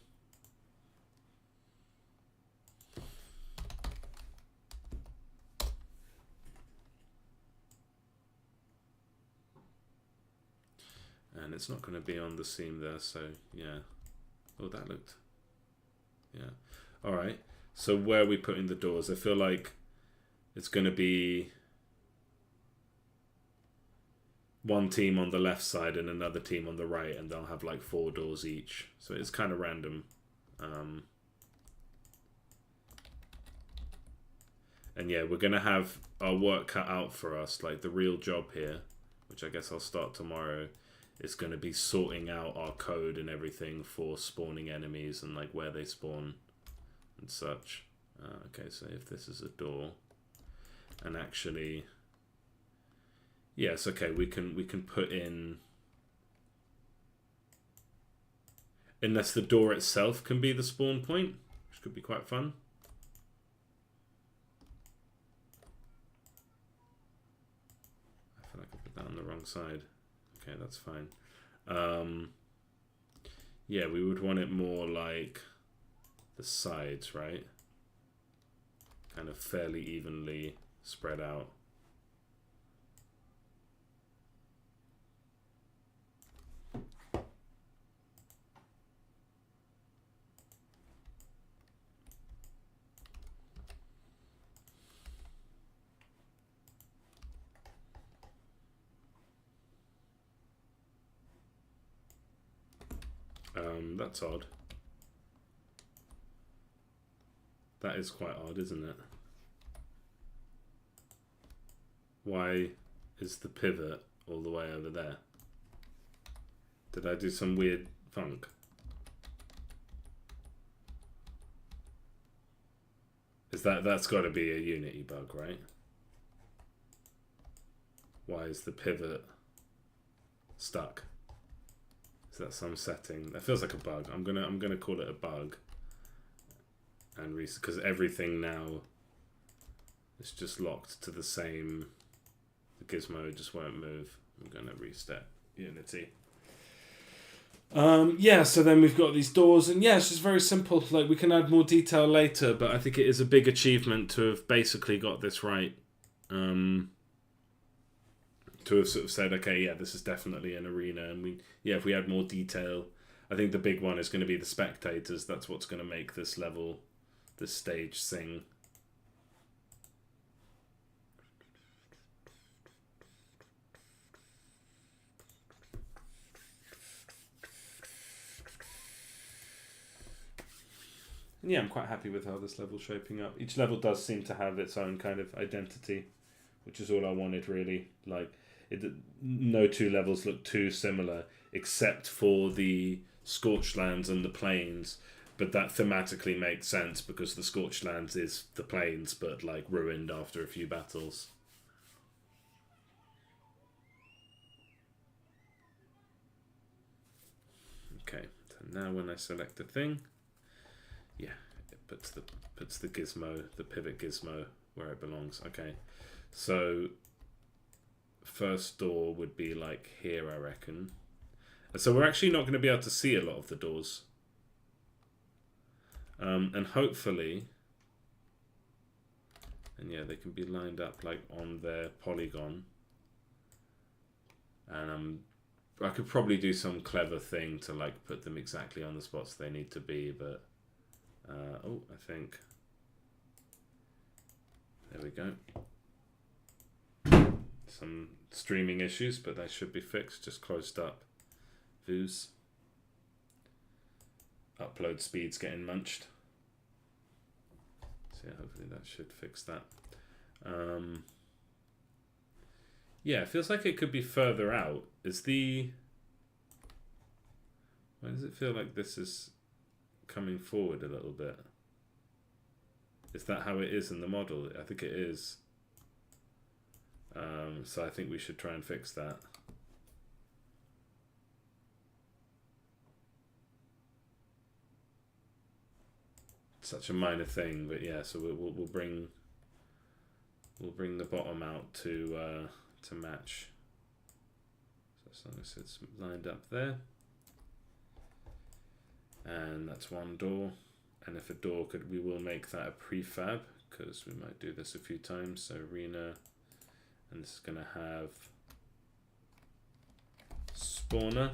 And it's not going to be on the seam there, so yeah. Oh, that looked... Yeah. Alright, so where are we putting the doors? I feel like it's going to be one team on the left side and another team on the right, and they'll have like 4 doors each. So it's kind of random. And yeah, we're going to have our work cut out for us. Like the real job here, which I guess I'll start tomorrow, is going to be sorting out our code and everything for spawning enemies and like where they spawn and such. Okay, so if this is a door, and actually, yes, okay, we can put in, unless the door itself can be the spawn point, which could be quite fun. I feel like I put that on the wrong side. Okay, that's fine. Yeah, we would want it more like the sides, right? Kind of fairly evenly spread out. That's odd. That is quite odd, isn't it? Why is the pivot all the way over there? Did I do some weird funk? That's got to be a Unity bug, right? Why is the pivot stuck? Is that some setting? That feels like a bug. I'm gonna call it a bug. And because everything now is just locked to the same. The gizmo just won't move. I'm gonna reset Unity. Yeah, so then we've got these doors, and yeah, it's just very simple. Like, we can add more detail later, but I think it is a big achievement to have basically got this right. To have sort of said, okay, yeah, this is definitely an arena, and if we add more detail, I think the big one is going to be the spectators. That's what's going to make this level, this stage sing. yeah, I'm quite happy with how this level's shaping up. Each level does seem to have its own kind of identity, which is all I wanted, really. Like, no two levels look too similar, except for the Scorched Lands and the Plains. But that thematically makes sense because the Scorched Lands is the Plains, but like ruined after a few battles. Okay, so now when I select a thing, yeah, it puts the gizmo, the pivot gizmo, where it belongs. Okay, so first door would be like here, I reckon. So we're actually not going to be able to see a lot of the doors. And hopefully, and yeah, they can be lined up like on their polygon. And I could probably do some clever thing to like put them exactly on the spots they need to be, but oh, I think there we go. Some streaming issues, but they should be fixed. Just closed up views. Upload speed's getting munched. So yeah, hopefully that should fix that. Yeah, it feels like it could be further out. Why does it feel like this is coming forward a little bit? Is that how it is in the model? I think it is. So I think we should try and fix that. Such a minor thing, but yeah. So we'll bring the bottom out to match. So as long as it's lined up there, and that's one door. And if a door we will make that a prefab because we might do this a few times. So arena, and this is going to have spawner,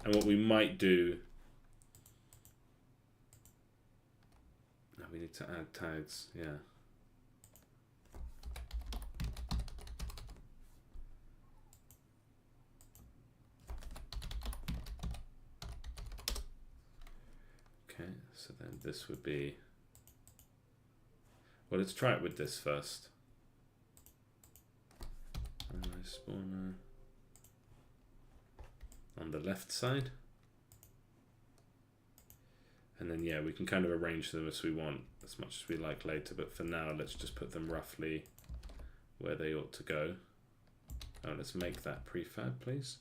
and what we might do. We need to add tags, yeah. Okay, so then this would be, well, let's try it with this first. Spawner on the left side. And then, yeah, we can kind of arrange them as we want, as much as we like later. But for now, let's just put them roughly where they ought to go. Oh, let's make that prefab, please.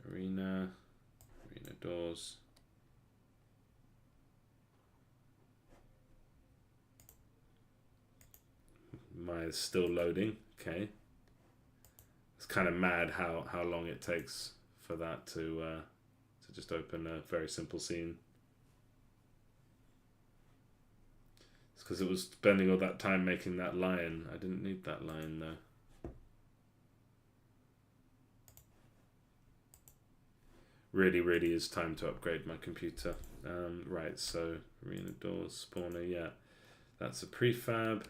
Arena doors. Maya's still loading. Okay. It's kind of mad how long it takes for that to just open a very simple scene. Because it was spending all that time making that lion. I didn't need that lion though. Really is time to upgrade my computer. Right, so arena doors, spawner, yeah. That's a prefab.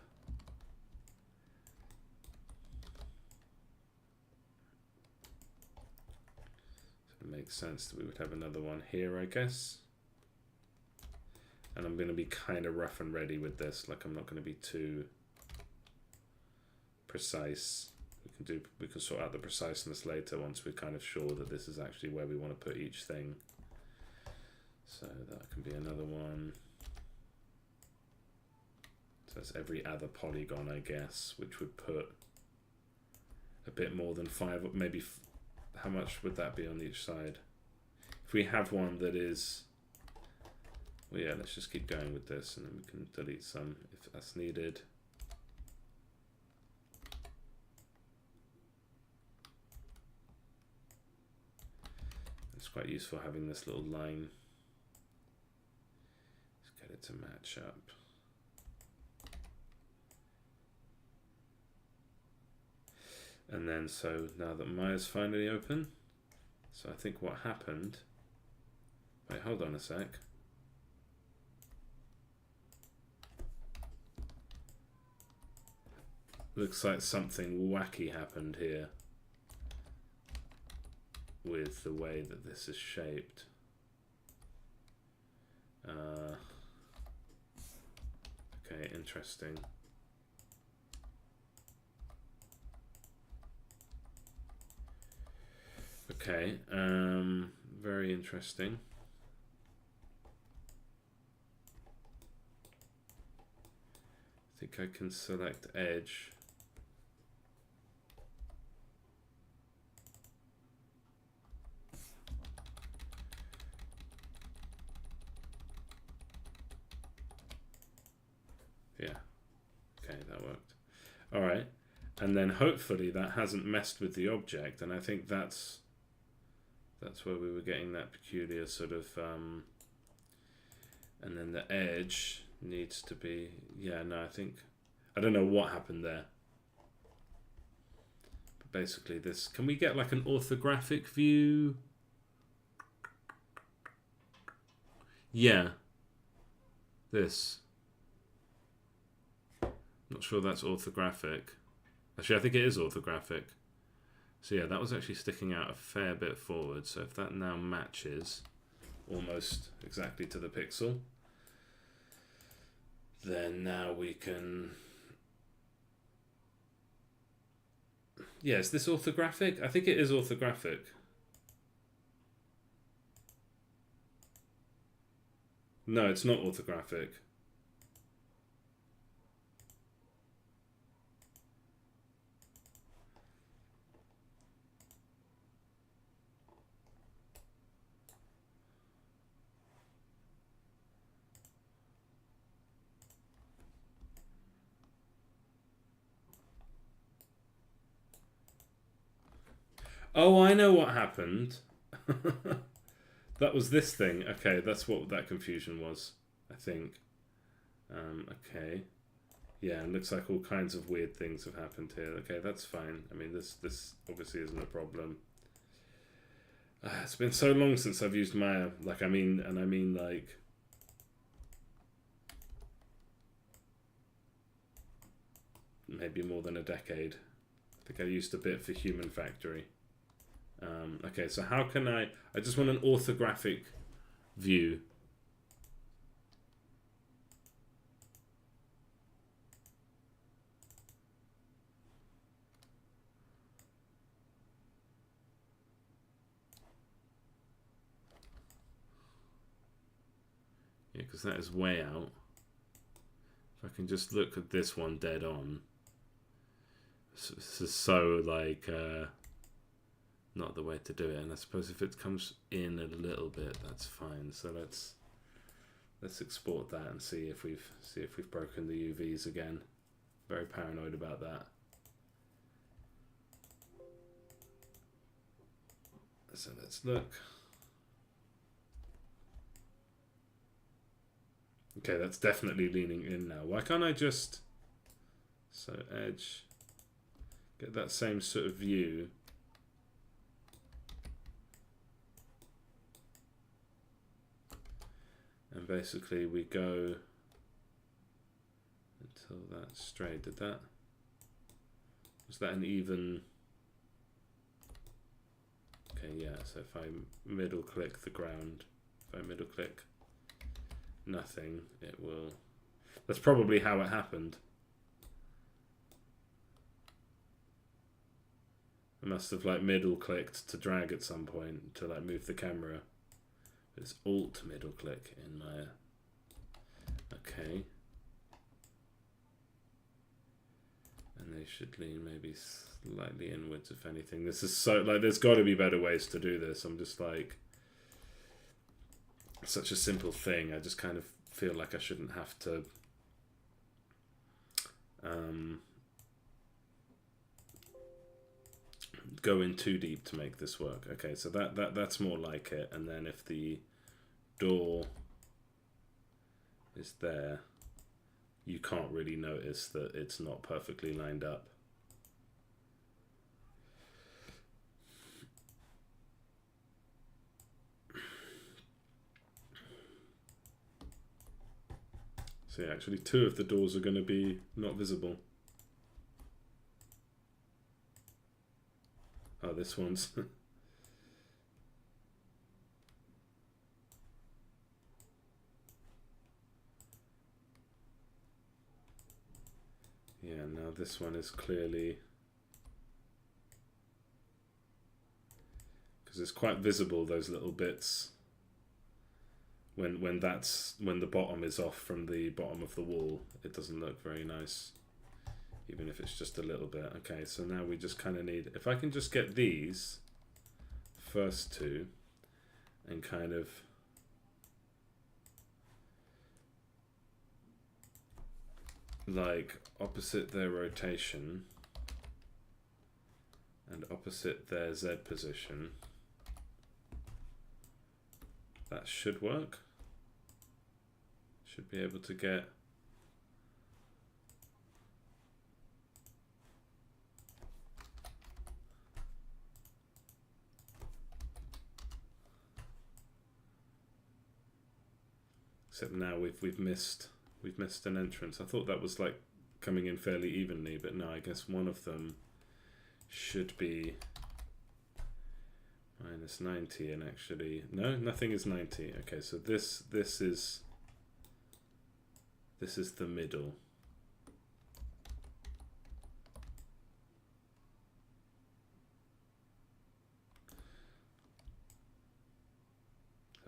So it makes sense that we would have another one here, I guess. And I'm going to be kind of rough and ready with this. Like, I'm not going to be too precise. We can sort out the preciseness later once we're kind of sure that this is actually where we want to put each thing. So that can be another one. So that's every other polygon, I guess, which would put a bit more than 5, maybe. How much would that be on each side? If we have one that is, well, yeah, let's just keep going with this, and then we can delete some if that's needed. It's quite useful having this little line. Let's get it to match up. And then, so now that Maya's finally open, so I think what happened, wait, hold on a sec. Looks like something wacky happened here with the way that this is shaped. Okay, interesting. Okay, very interesting. I think I can select edge. Yeah, okay, that worked. All right, and then hopefully that hasn't messed with the object, and I think that's where we were getting that peculiar sort of, and then the edge needs to be, yeah, no, I don't know what happened there. But basically this, can we get like an orthographic view? Yeah, this. Not sure that's orthographic. Actually, I think it is orthographic. So yeah, that was actually sticking out a fair bit forward. So if that now matches almost exactly to the pixel, then now we can... Yeah, is this orthographic? I think it is orthographic. No, it's not orthographic. Oh, I know what happened. That was this thing. Okay, that's what that confusion was, I think. Okay. Yeah, it looks like all kinds of weird things have happened here. Okay, that's fine. I mean, this obviously isn't a problem. It's been so long since I've used Maya. Like, I mean like... maybe more than a decade. I think I used a bit for Human Factory. Okay, so how can I just want an orthographic view. Yeah, because that is way out. If I can just look at this one dead on. This is so like not the way to do it, and I suppose if it comes in a little bit, that's fine. So let's export that and see if we've broken the UVs again. Very paranoid about that. So let's look. Okay, that's definitely leaning in now. Why can't I just, so edge, get that same sort of view. And basically we go until that's straight. Was that an even? Okay, yeah, so if I middle click the ground, if I middle click nothing, it will... That's probably how it happened. I must have like middle clicked to drag at some point to like move the camera. It's alt middle click in Maya. Okay. And they should lean maybe slightly inwards if anything. This is so like there's got to be better ways to do this. I'm just like such a simple thing. I just kind of feel like I shouldn't have to go in too deep to make this work. Okay, so that's more like it. And then if the door is there, you can't really notice that it's not perfectly lined up. So yeah, actually 2 of the doors are going to be not visible. Oh, this one's... this one is clearly, because it's quite visible, those little bits, when the bottom is off from the bottom of the wall. It doesn't look very nice, even if it's just a little bit. Okay, so now we just kind of need, if I can just get these first two and kind of like opposite their rotation and opposite their Z position, that should work. Should be able to get except now we've missed an entrance. I thought that was like coming in fairly evenly, but no, I guess one of them should be minus 90, and actually no, nothing is 90. Okay, so this is the middle.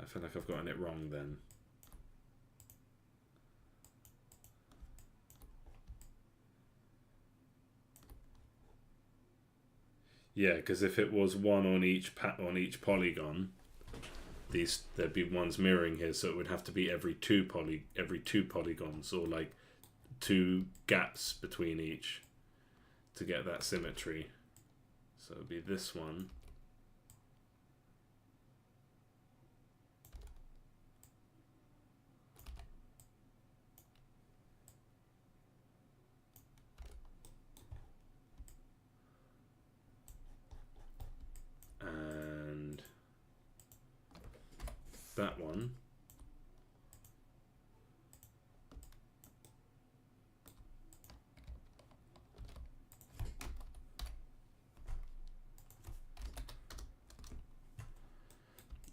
I feel like I've gotten it wrong then. Yeah, because if it was one on each polygon, there'd be ones mirroring here, so it would have to be every two polygons, or like two gaps between each to get that symmetry. So it'd be this one. And that one.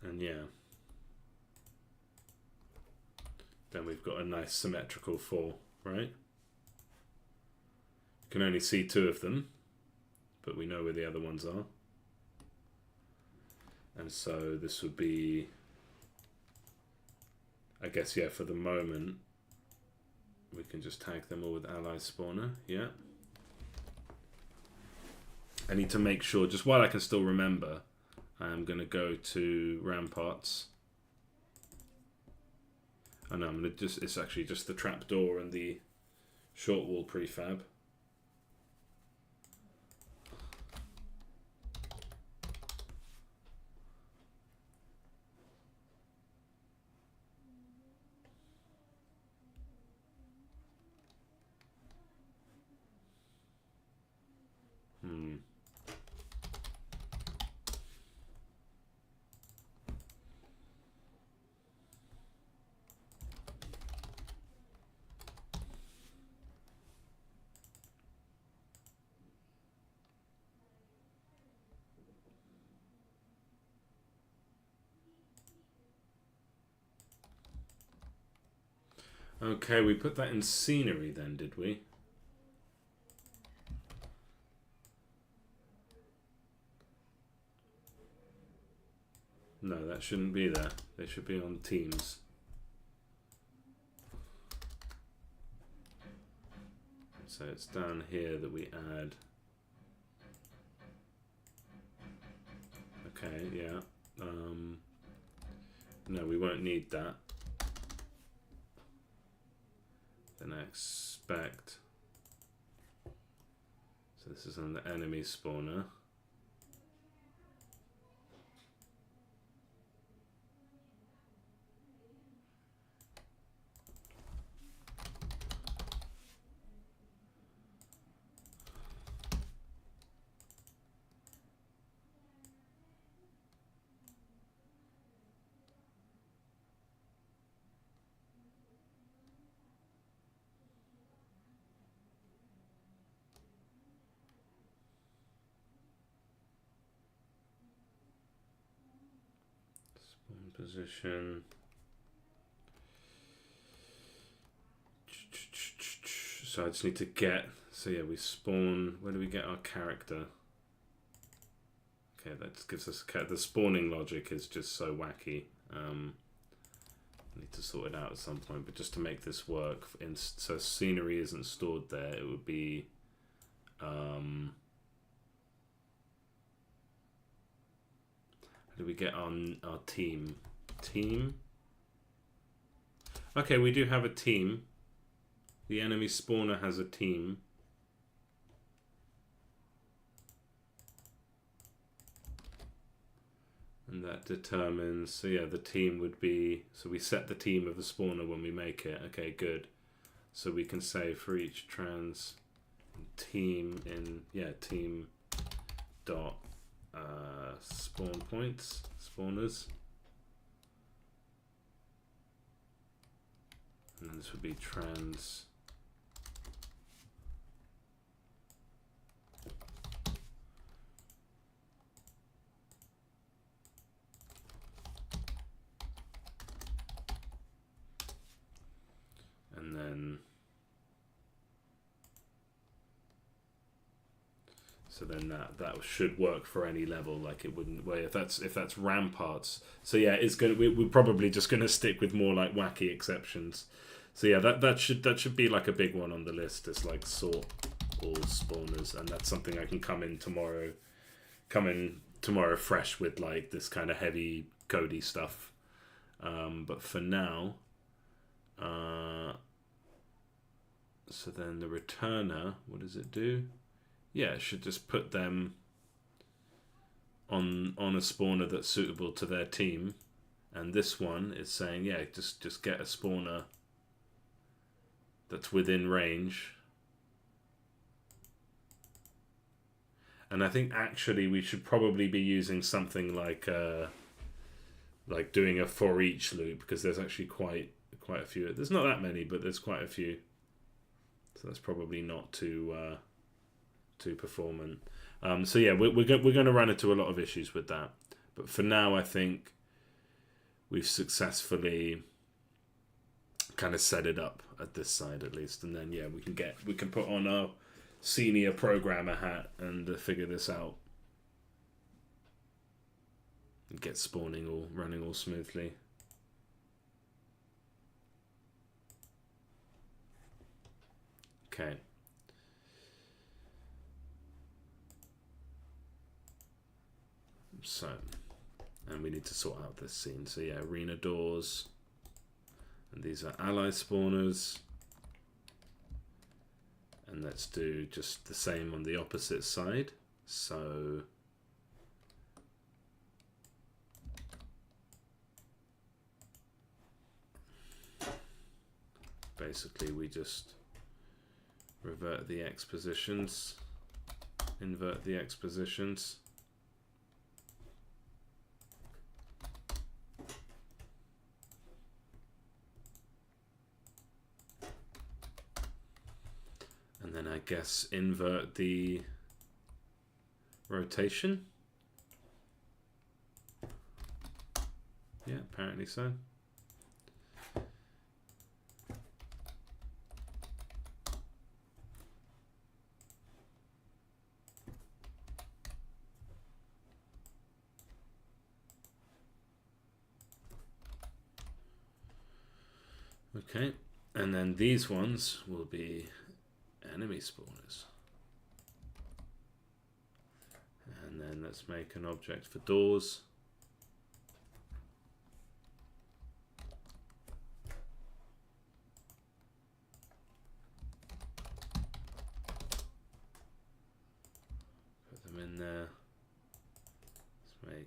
And yeah, then we've got a nice symmetrical 4, right? You can only see 2 of them, but we know where the other ones are. And so this would be, I guess, yeah, for the moment, we can just tag them all with ally spawner, yeah. I need to make sure, just while I can still remember, I'm going to go to ramparts. Oh no, I'm going to it's actually just the trapdoor and the short wall prefab. Okay, we put that in scenery then, did we? No, that shouldn't be there. They should be on teams. So it's down here that we add. Okay, yeah. No, we won't need that. Then I expect. So this is on the enemy spawner. Position. So I just need to get So yeah, we spawn. Where do we get our character? Okay, that gives us the spawning logic is just so wacky. Need to sort it out at some point, but just to make this work, so scenery isn't stored there, it would be how do we get on our team? Okay, we do have a team. The enemy spawner has a team. And that determines, so yeah, the team would be, so we set the team of the spawner when we make it. Okay, good. So we can say for each trans team in, yeah, team dot spawn points, spawners. And this would be trans and then so then that should work for any level. Like it wouldn't. Well, if that's ramparts. So yeah, it's gonna. We're probably just gonna stick with more like wacky exceptions. So yeah, that should be like a big one on the list. It's like sort all spawners, and that's something I can come in tomorrow fresh with like this kind of heavy codey stuff. But for now, so then the returner, what does it do? Yeah, it should just put them on a spawner that's suitable to their team. And this one is saying, yeah, just get a spawner that's within range. And I think actually we should probably be using something like doing a for each loop, because there's actually quite a few. There's not that many, but there's quite a few. So that's probably not too performant. So yeah, we're going to run into a lot of issues with that. But for now, I think we've successfully kind of set it up at this side at least, and then yeah, we can put on our senior programmer hat and figure this out and get spawning running all smoothly. Okay. So, and we need to sort out this scene. So yeah, arena doors, and these are ally spawners. And let's do just the same on the opposite side. So basically we just revert the X positions, invert the X positions. And then I guess invert the rotation. Yeah, apparently so. Okay, and then these ones will be enemy spawners. And then let's make an object for doors. Put them in there. Let's make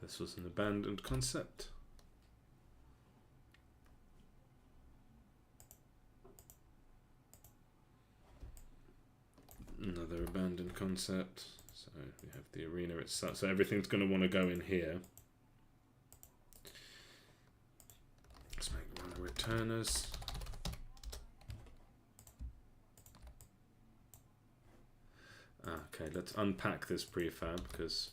this was an abandoned concept. Another abandoned concept. So we have the arena itself. So everything's going to want to go in here. Let's make one of returners. Okay, let's unpack this prefab because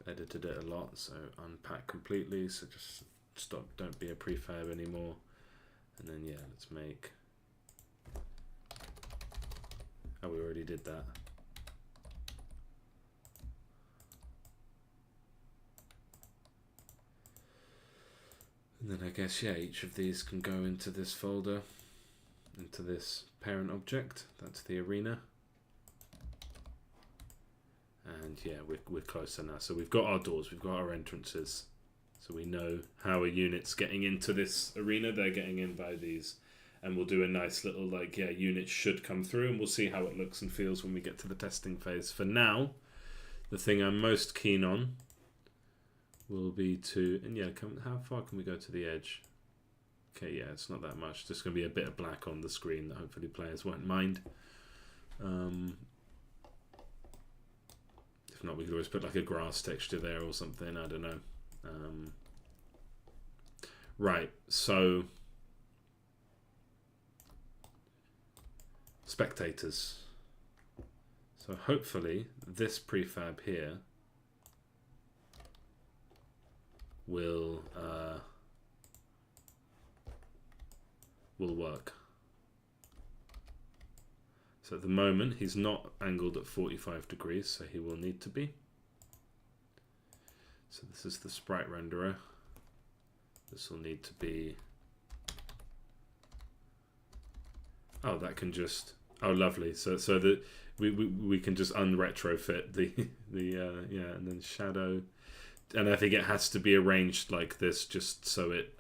I've edited it a lot. So unpack completely. So just stop, don't be a prefab anymore. And then yeah, let's make. Oh, we already did that. And then I guess, yeah, each of these can go into this folder, into this parent object. That's the arena. And yeah, we're closer now. So we've got our doors, we've got our entrances. So we know how a unit's getting into this arena. They're getting in by these. And we'll do a nice little, like, yeah, units should come through, and we'll see how it looks and feels when we get to the testing phase. For now, the thing I'm most keen on will be to, and yeah, how far can we go to the edge? Okay, yeah, it's not that much. Just going to be a bit of black on the screen that hopefully players won't mind. If not, we could always put like a grass texture there or something. I don't know. Right, so spectators. So hopefully this prefab here will work. So at the moment he's not angled at 45 degrees, so he will need to be. So this is the sprite renderer. This will need to be. Oh, that can just. Oh, lovely. So that we can just unretrofit the yeah, and then shadow, and I think it has to be arranged like this just so it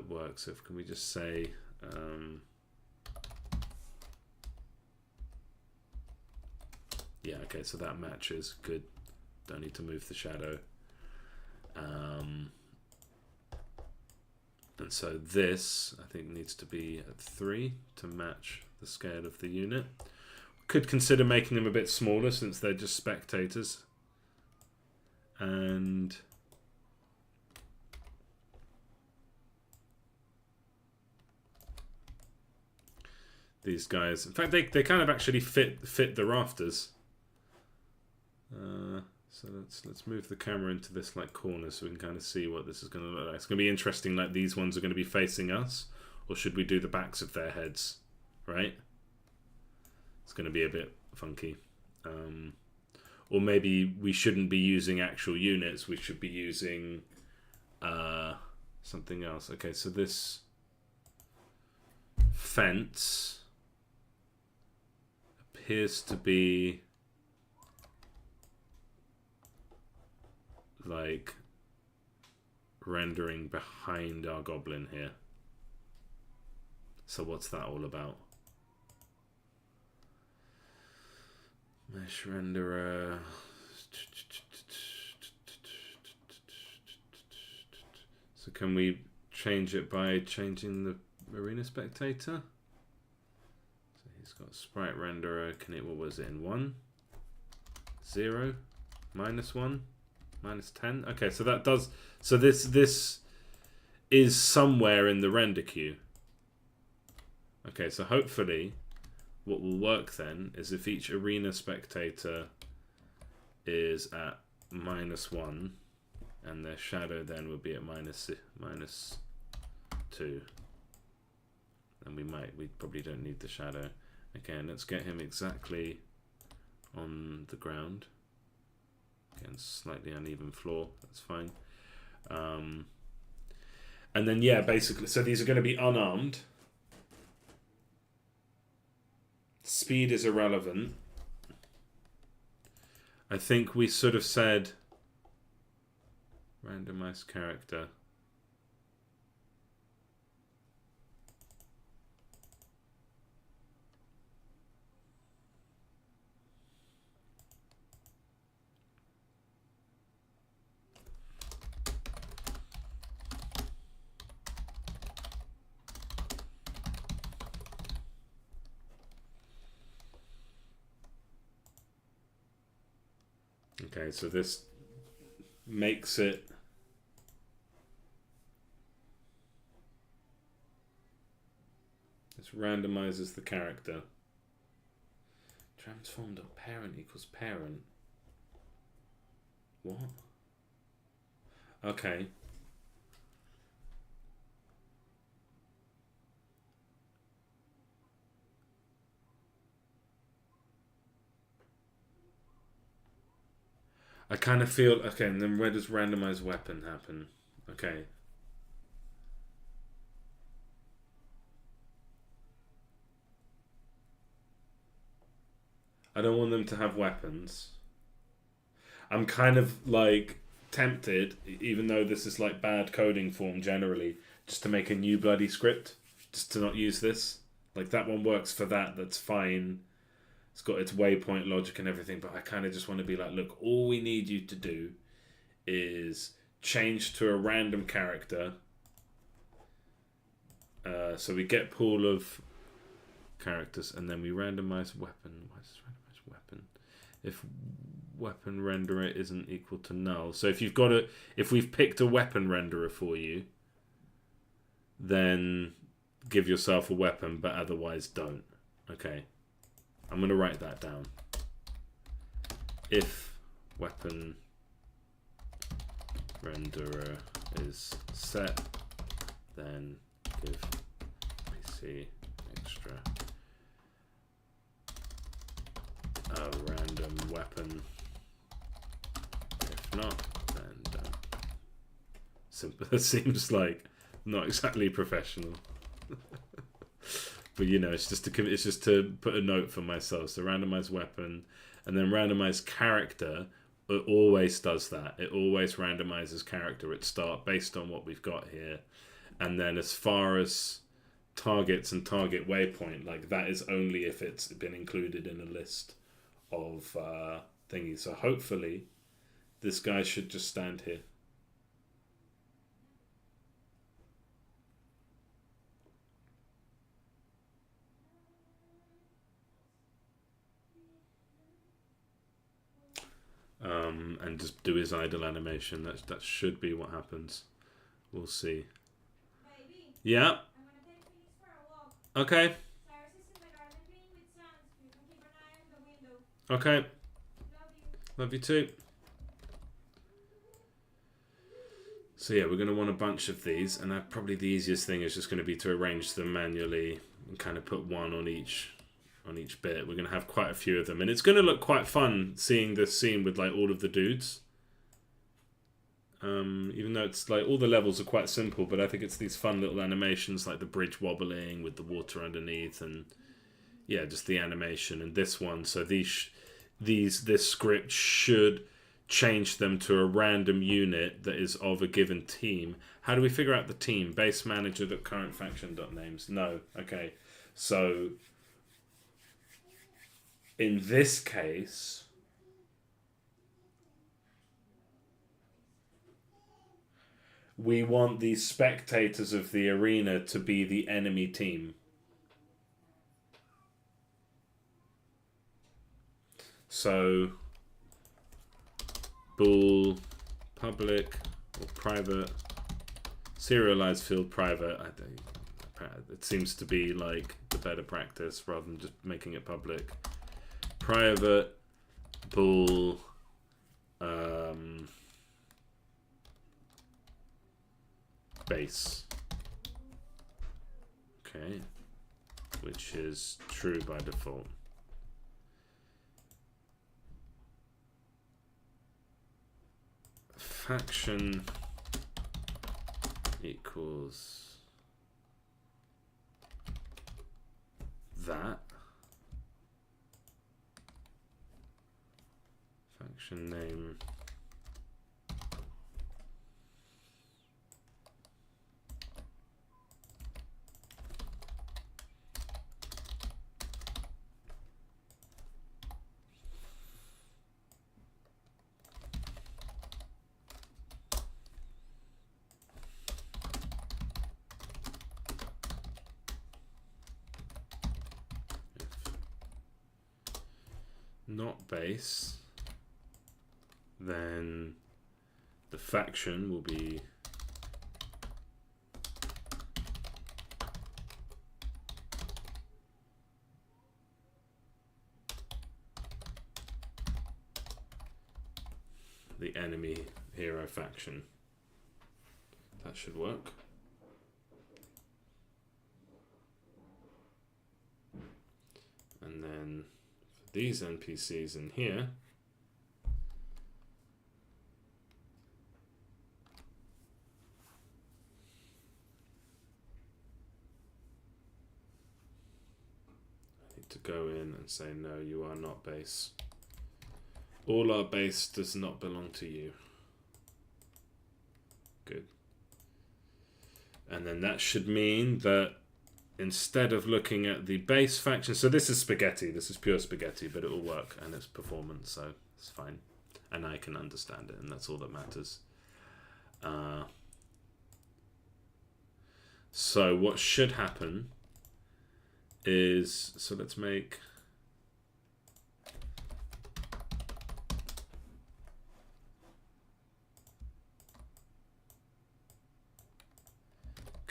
works. So can we just say yeah, okay, so that matches. Good. Don't need to move the shadow. And so this, I think, needs to be at 3 to match the scale of the unit. Could consider making them a bit smaller since they're just spectators. And these guys, in fact, they kind of actually fit the rafters. So let's move the camera into this like corner so we can kind of see what this is going to look like. It's going to be interesting. Like these ones are going to be facing us, or should we do the backs of their heads? Right? It's going to be a bit funky. Or maybe we shouldn't be using actual units. We should be using something else. Okay, so this fence appears to be like rendering behind our goblin here. So what's that all about? Mesh renderer. So can we change it by changing the arena spectator? So he's got sprite renderer. Can it, what was it in 1? 0? -1? -10? Okay, so that does, so this is somewhere in the render queue. Okay, so hopefully what will work then is if each arena spectator is at -1 and their shadow then would be at -2. And we probably don't need the shadow. Again, let's get him exactly on the ground. Again, slightly uneven floor, that's fine. And then, yeah, basically, so these are going to be unarmed. Speed is irrelevant. I think we sort of said randomized character. Okay, so this makes it this randomizes the character. Transformed of parent equals parent. What? Okay. I kind of feel... Okay, and then where does randomized weapon happen? Okay. I don't want them to have weapons. I'm kind of like tempted, even though this is like bad coding form generally, just to make a new bloody script, just to not use this. Like that one works for that, that's fine. It's got its waypoint logic and everything, but I kind of just want to be like, look, all we need you to do is change to a random character. So we get pool of characters, and then we randomize weapon. Why does randomize weapon? If weapon renderer isn't equal to null. So if you've got if we've picked a weapon renderer for you, then give yourself a weapon, but otherwise don't. Okay. I'm going to write that down. If weapon renderer is set, then give PC extra a random weapon. If not, then don't. Simple. It seems like not exactly professional. But you know, it's just to put a note for myself. So randomize weapon, and then randomize character. It always does that. It always randomizes character at start based on what we've got here, and then as far as targets and target waypoint, like that is only if it's been included in a list of thingies. So hopefully, this guy should just stand here. And just do his idle animation. That should be what happens. We'll see. Baby, yeah. I'm gonna take Phoenix for a walk. Okay. Cyrus is in the garden playing with Sans. You can keep an eye on the window. Okay. Love you. Love you too. So yeah, we're going to want a bunch of these, and probably the easiest thing is just going to be to arrange them manually and kind of put one on each bit. We're going to have quite a few of them, and it's going to look quite fun seeing this scene with like all of the dudes. Even though it's like all the levels are quite simple, but I think it's these fun little animations like the bridge wobbling with the water underneath, and yeah, just the animation. And this one, so this script should change them to a random unit that is of a given team. How do we figure out the team? Base manager.current faction.names. No. Okay. So in this case, we want the spectators of the arena to be the enemy team. So bool public or private, serialized field private. It seems to be like the better practice rather than just making it public. Private bool base. Okay, which is true by default. Faction equals that. Faction name not base, then the faction will be the enemy hero faction. That should work. And then for these NPCs in here, I need to go in and say, no, you are not base. All our base does not belong to you. Good. And then that should mean that instead of looking at the base faction, so this is spaghetti, this is pure spaghetti, but it will work and it's performance, so it's fine. And I can understand it, and that's all that matters. So what should happen is, so let's make...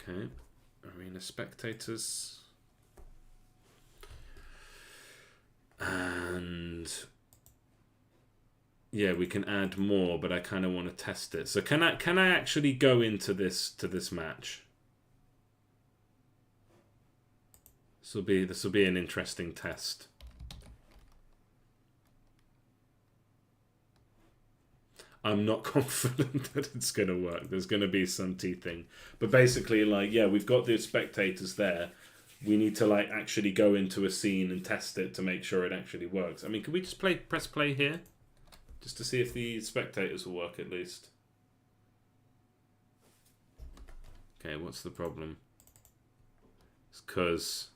Okay, arena spectators. And yeah, we can add more, but I kind of want to test it. So can I actually go into this match? This will be an interesting test. I'm not confident that it's going to work. There's going to be some teething. But basically, like, yeah, we've got the spectators there. We need to, like, actually go into a scene and test it to make sure it actually works. I mean, can we just press play here? Just to see if the spectators will work, at least. Okay, what's the problem? It's because...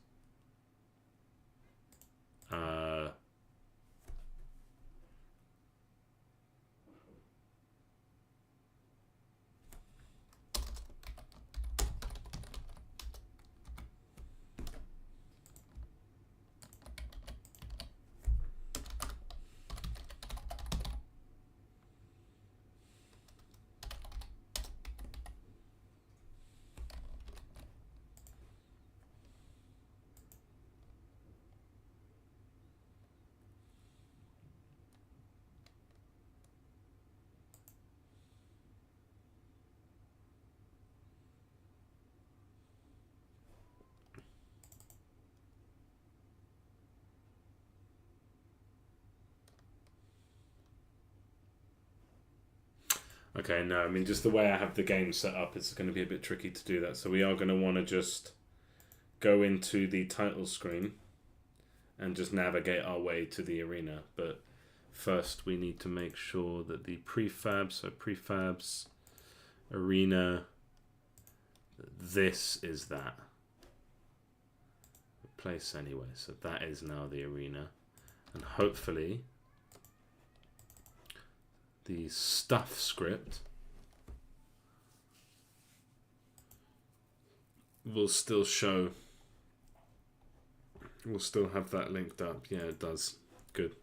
Okay, no, I mean, just the way I have the game set up, it's going to be a bit tricky to do that. So we are going to want to just go into the title screen and just navigate our way to the arena. But first we need to make sure that the prefab, so prefabs, arena, this is that. Place anyway, so that is now the arena. And hopefully the stuff script will still show, we'll still have that linked up. Yeah, it does. Good.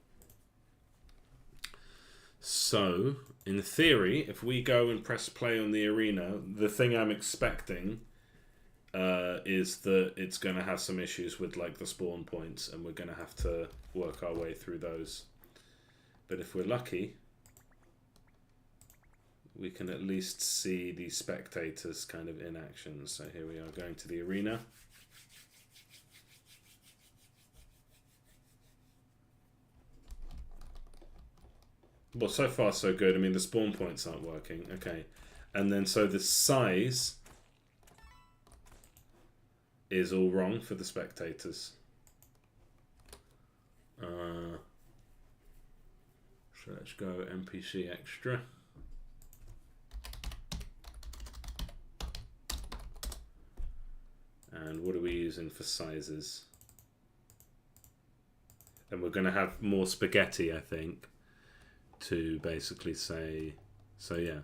So, in theory, if we go and press play on the arena, the thing I'm expecting is that it's going to have some issues with like the spawn points, and we're going to have to work our way through those. But if we're lucky, we can at least see the spectators kind of in action. So here we are going to the arena. Well, so far so good. I mean, the spawn points aren't working. Okay. And then so the size is all wrong for the spectators. So let's go NPC extra. And what are we using for sizes? And we're going to have more spaghetti, I think, to basically say, so yeah.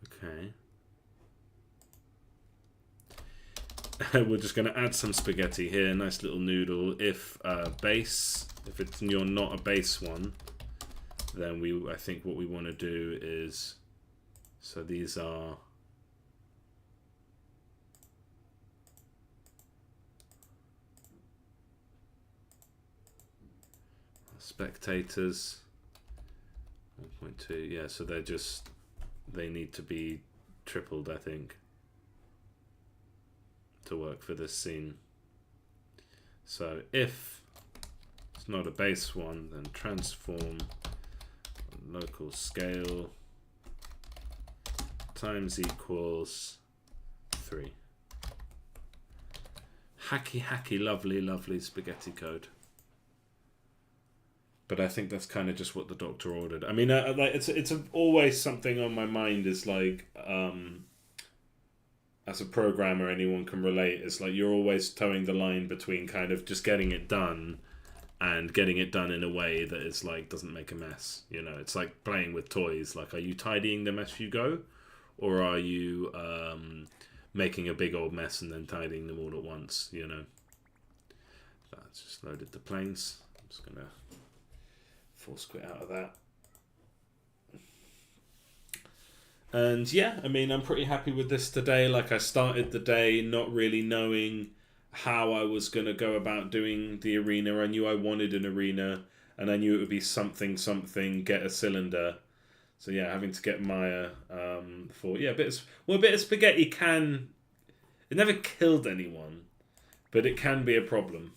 Okay. We're just going to add some spaghetti here, nice little noodle. If base, if you're not a base one, then I think what we want to do is, so these are spectators 1.2. Yeah, so they need to be tripled, I think, to work for this scene. So if it's not a base one, then transform local scale times equals 3. Hacky, lovely spaghetti code. But I think that's kind of just what the doctor ordered. I mean, like it's always something on my mind. Is like, as a programmer, anyone can relate. It's like you're always towing the line between kind of just getting it done and getting it done in a way that is like doesn't make a mess. You know, it's like playing with toys. Like, are you tidying them as you go, or are you making a big old mess and then tidying them all at once? You know. That's just loaded the planes. I'm just gonna force quit out of that. And yeah, I mean, I'm pretty happy with this today. Like, I started the day not really knowing how I was going to go about doing the arena. I knew I wanted an arena, and I knew it would be something, get a cylinder. So yeah, having to get Maya for, yeah, a bit of spaghetti can, it never killed anyone, but it can be a problem.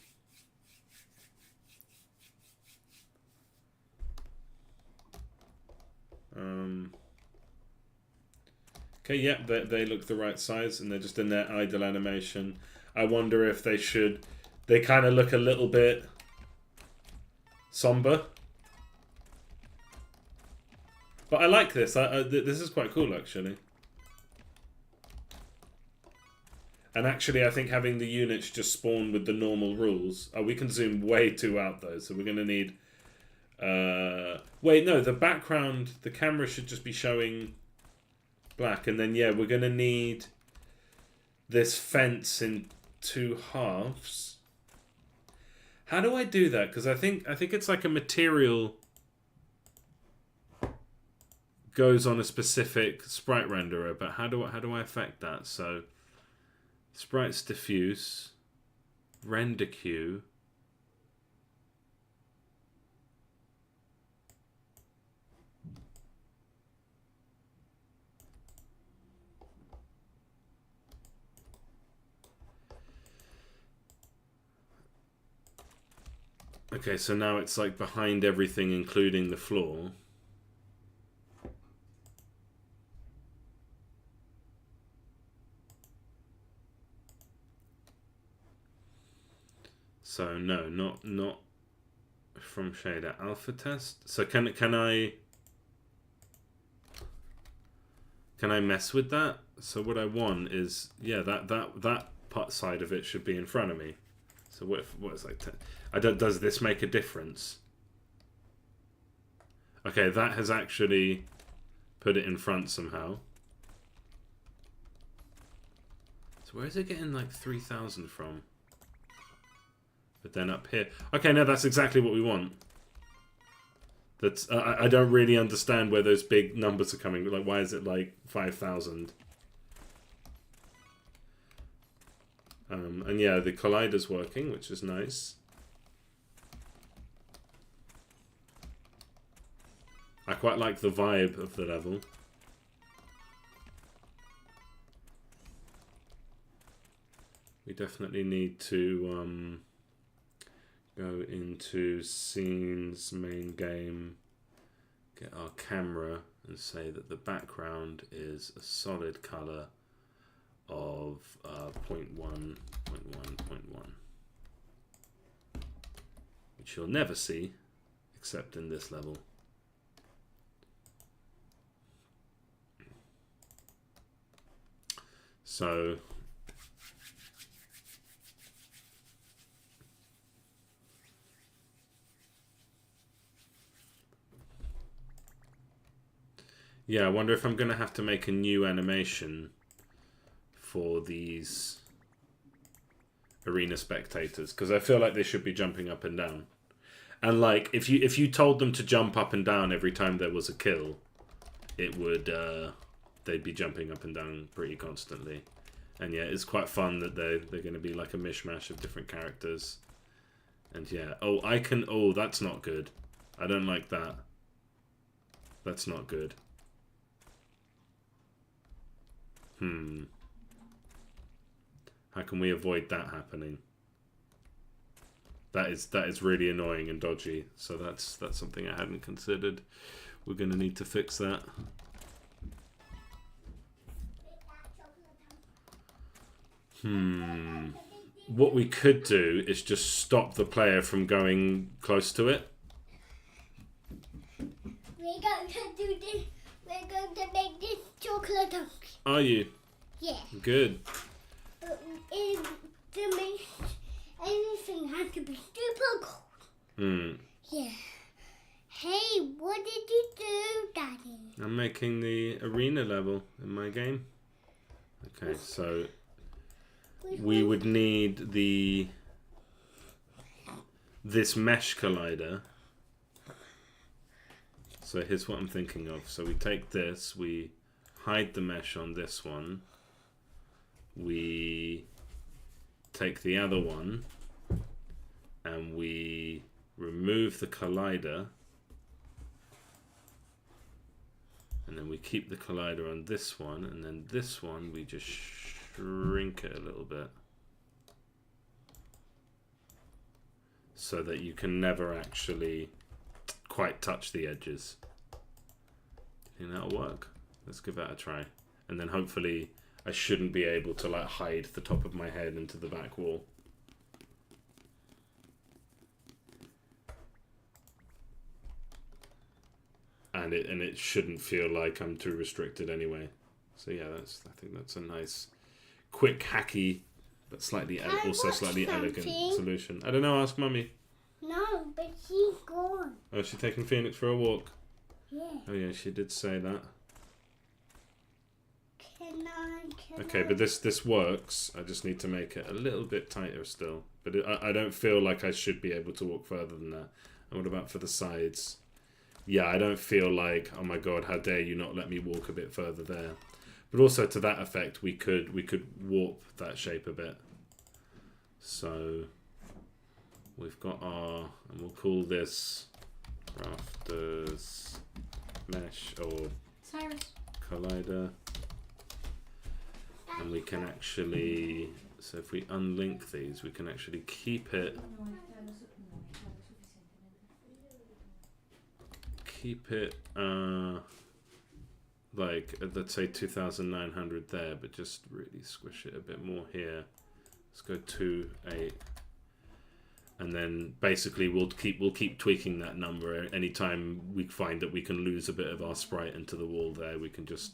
Okay, yeah, they look the right size, and they're just in their idle animation. I wonder if they kind of look a little bit somber. But I like this. This is quite cool, actually. And actually, I think having the units just spawn with the normal rules. Oh, we can zoom way too out, though, so we're going to need... wait, no, the background, the camera should just be showing black, and then yeah, we're gonna need this fence in 2 halves. How do I do that? Because I think it's like a material goes on a specific sprite renderer, but how do I affect that? So sprites diffuse, render queue. Okay, so now it's like behind everything, including the floor. So no, not from shader alpha test. So can I mess with that? So what I want is, yeah, that part side of it should be in front of me. So what is like? Does this make a difference? Okay, that has actually put it in front somehow. So where is it getting like 3,000 from? But then up here, okay, no, that's exactly what we want. That's I don't really understand where those big numbers are coming. Like, why is it like 5,000? And yeah, the collider's working, which is nice. I quite like the vibe of the level. We definitely need to go into scenes, main game, get our camera, and say that the background is a solid color of 0.1, which you'll never see except in this level. So yeah, I wonder if I'm going to have to make a new animation for these arena spectators, because I feel like they should be jumping up and down. And like, if you told them to jump up and down every time there was a kill, it would they'd be jumping up and down pretty constantly. And yeah, it's quite fun that they're going to be like a mishmash of different characters And yeah, oh, I can, oh, that's not good. I don't like that. That's not good. How can we avoid that happening? That is really annoying and dodgy. So that's something I hadn't considered. We're going to need to fix that. What we could do is just stop the player from going close to it. We're going to do this. We're going to make this chocolate donkey. Are you? Yeah. Good. But anything has to be super cold. Yeah. Hey, what did you do, Daddy? I'm making the arena level in my game. Okay, so we would need this mesh collider. So here's what I'm thinking of. So we take this, we hide the mesh on this one. We take the other one and we remove the collider. And then we keep the collider on this one, and then this one we just shrink it a little bit. So that you can never actually quite touch the edges. Do you think that'll work? Let's give that a try. And then hopefully I shouldn't be able to like hide the top of my head into the back wall. And it shouldn't feel like I'm too restricted anyway. So yeah, I think that's a nice, quick, hacky, but also slightly elegant solution. I don't know. Ask Mummy. No, but she's gone. Oh, she's taking Phoenix for a walk. Yeah. Oh yeah, she did say that. Can Okay, but this works. I just need to make it a little bit tighter still. But I don't feel like I should be able to walk further than that. And what about for the sides? Yeah, I don't feel like, oh my god, how dare you not let me walk a bit further there. But also to that effect, we could warp that shape a bit. So we've got and we'll call this rafters mesh or collider. And we can actually, so if we unlink these, we can actually keep it like let's say 2,900 there, but just really squish it a bit more here. Let's go 2.8, and then basically we'll keep tweaking that number. Anytime we find that we can lose a bit of our sprite into the wall there, we can just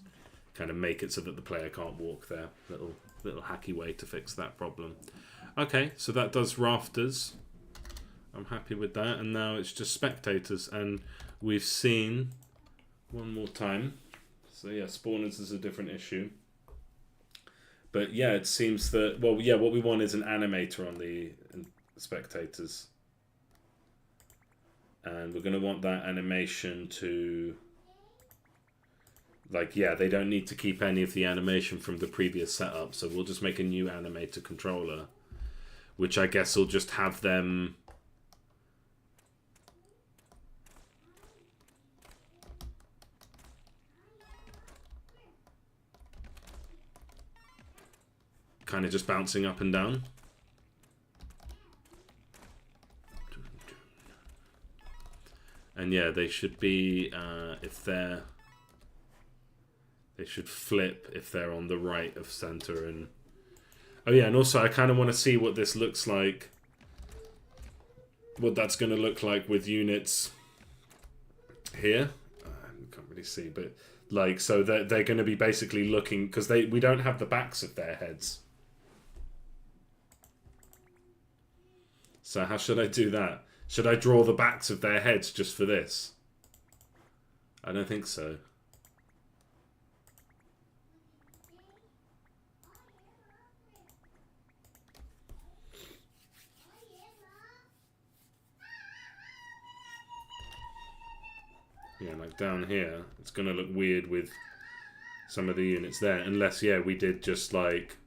kind of make it so that the player can't walk there. Little hacky way to fix that problem. Okay, so that does rafters. I'm happy with that, and now it's just spectators, and we've seen one more time. So yeah, spawners is a different issue. But yeah, it seems that, well, yeah, what we want is an animator on the spectators. And we're going to want that animation to, like, yeah, they don't need to keep any of the animation from the previous setup. So we'll just make a new animator controller, which I guess will just have them kind of just bouncing up and down. And yeah, they should be, they should flip if they're on the right of center. And oh yeah, and also I kind of want to see what this looks like, what that's going to look like with units here. I can't really see, but like, so they're going to be basically looking, because we don't have the backs of their heads. So how should I do that? Should I draw the backs of their heads just for this? I don't think so. Yeah, like down here, it's going to look weird with some of the units there. Unless, yeah, we did just like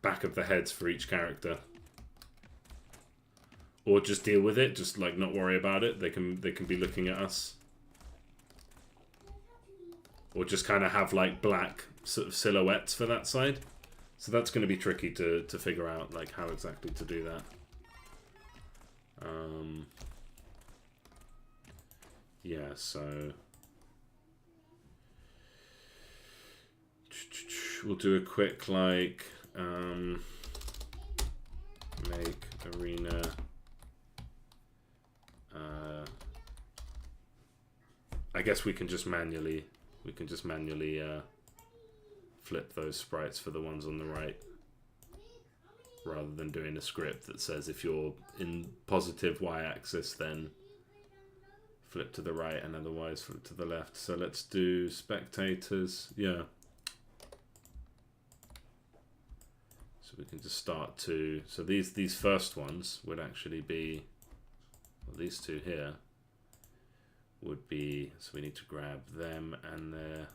back of the heads for each character. Or just deal with it, just like not worry about it. They can be looking at us. Or just kind of have like black sort of silhouettes for that side. So that's going to be tricky to figure out like how exactly to do that. Yeah, so we'll do a quick like make arena I guess we can just manually flip those sprites for the ones on the right, rather than doing a script that says if you're in positive y-axis then flip to the right and otherwise flip to the left. So let's do spectators. Yeah. So we can just start to, so these first ones would actually be, well, these two here would be, so we need to grab them and their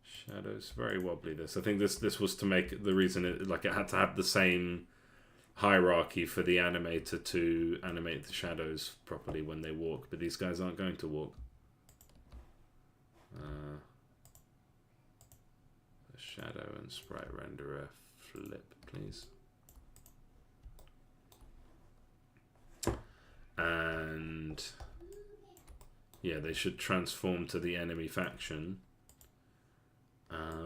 shadows. Very wobbly this. I think this was to make the reason it had to have the same hierarchy for the animator to animate the shadows properly when they walk, but these guys aren't going to walk. The shadow and sprite renderer flip, please. And yeah, they should transform to the enemy faction.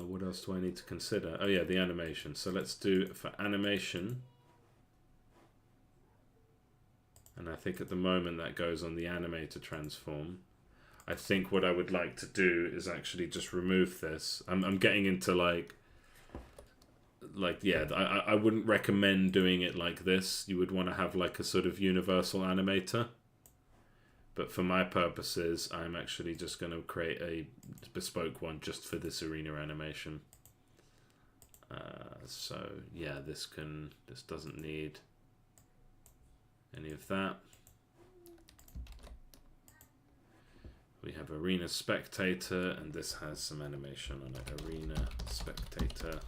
What else do I need to consider? Oh yeah, the animation. So let's do for animation. And I think at the moment that goes on the animator transform. I think what I would like to do is actually just remove this. I'm getting into like yeah, I wouldn't recommend doing it like this. You would want to have like a sort of universal animator. But for my purposes, I'm actually just going to create a bespoke one just for this arena animation. So yeah, this doesn't need any of that. We have arena spectator, and this has some animation on it. Arena spectator.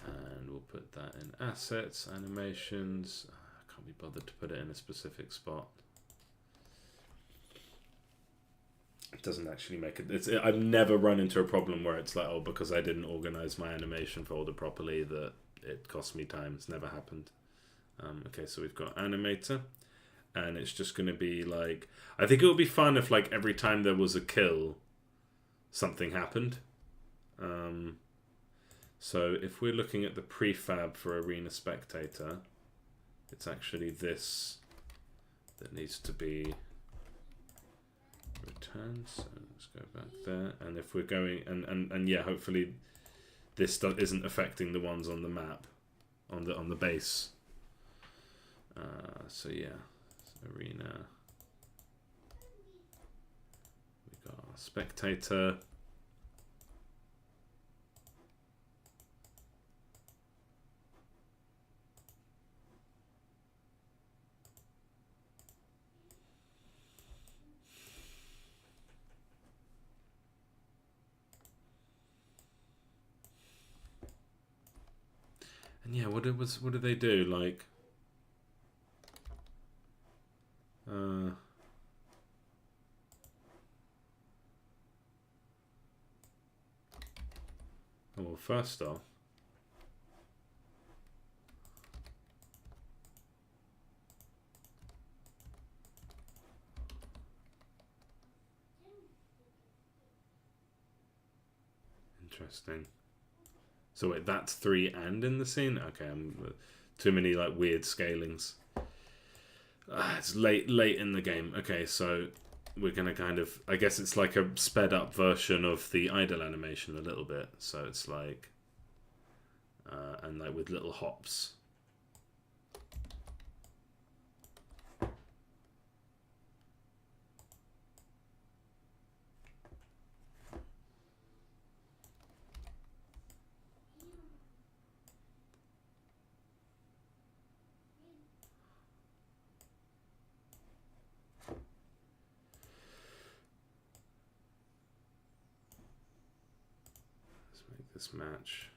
And we'll put that in assets, animations. I can't be bothered to put it in a specific spot. It doesn't actually make it. I've never run into a problem where it's like, oh, because I didn't organize my animation folder properly, that it cost me time. It's never happened. Okay, so we've got animator, and it's just going to be like, I think it would be fun if like every time there was a kill, something happened. So if we're looking at the prefab for arena spectator, it's actually this that needs to be returned. So let's go back there. And if we're going, and yeah, hopefully this isn't affecting the ones on the map, on the base. So yeah, arena. We got our spectator. And yeah, what did they do? Like, well, first off, interesting. So wait, that's 3 and in the scene? Okay, too many like weird scalings. It's late in the game. Okay, so we're gonna kind of, I guess it's like a sped up version of the idle animation a little bit. So it's like, and like with little hops. This match.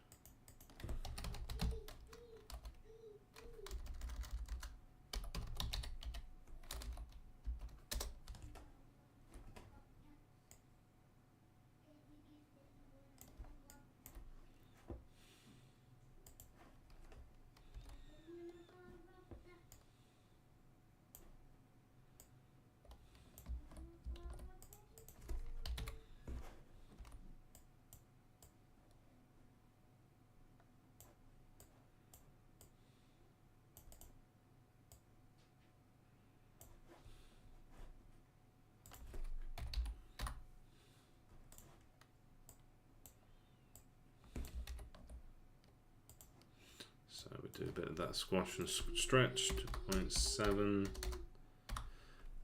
do a bit of that squash and stretch, 2.7,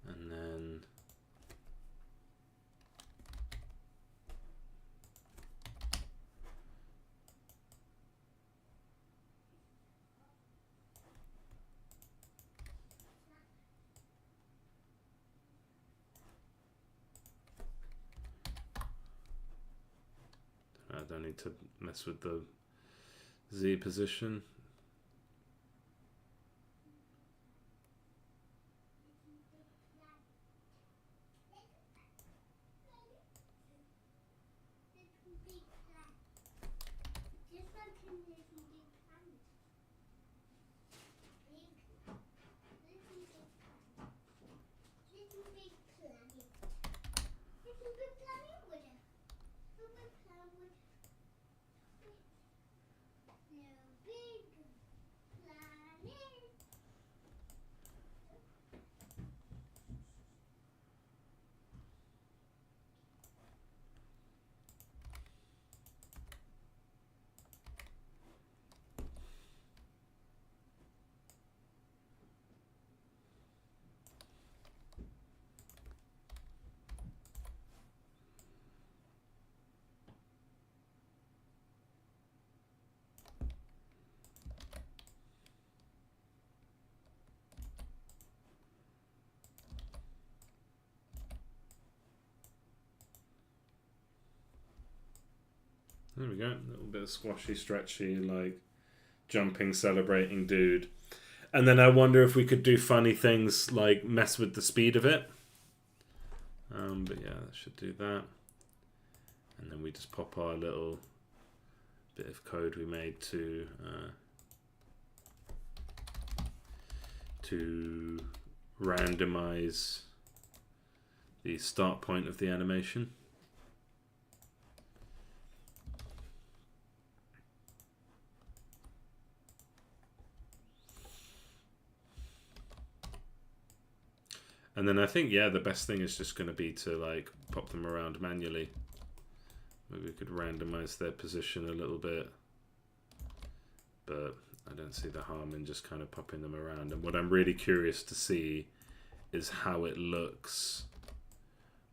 and then I don't need to mess with the Z position. There we go, a little bit of squashy, stretchy, like jumping, celebrating dude. And then I wonder if we could do funny things like mess with the speed of it. But yeah, that should do that. And then we just pop our little bit of code we made to randomize the start point of the animation. And then I think, yeah, the best thing is just going to be to like pop them around manually. Maybe we could randomize their position a little bit. But I don't see the harm in just kind of popping them around. And what I'm really curious to see is how it looks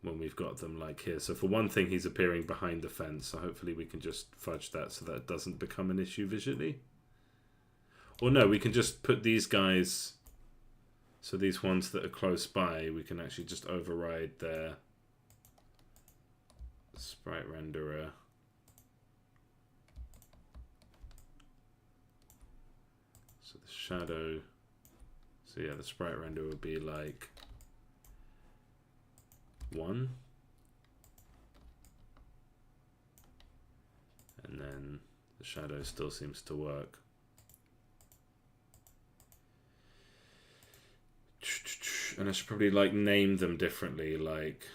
when we've got them like here. So for one thing, he's appearing behind the fence. So hopefully we can just fudge that so that it doesn't become an issue visually. Or no, we can just put these guys... So these ones that are close by, we can actually just override their sprite renderer. So the shadow, so yeah, the sprite renderer would be like 1. And then the shadow still seems to work. And I should probably like name them differently, like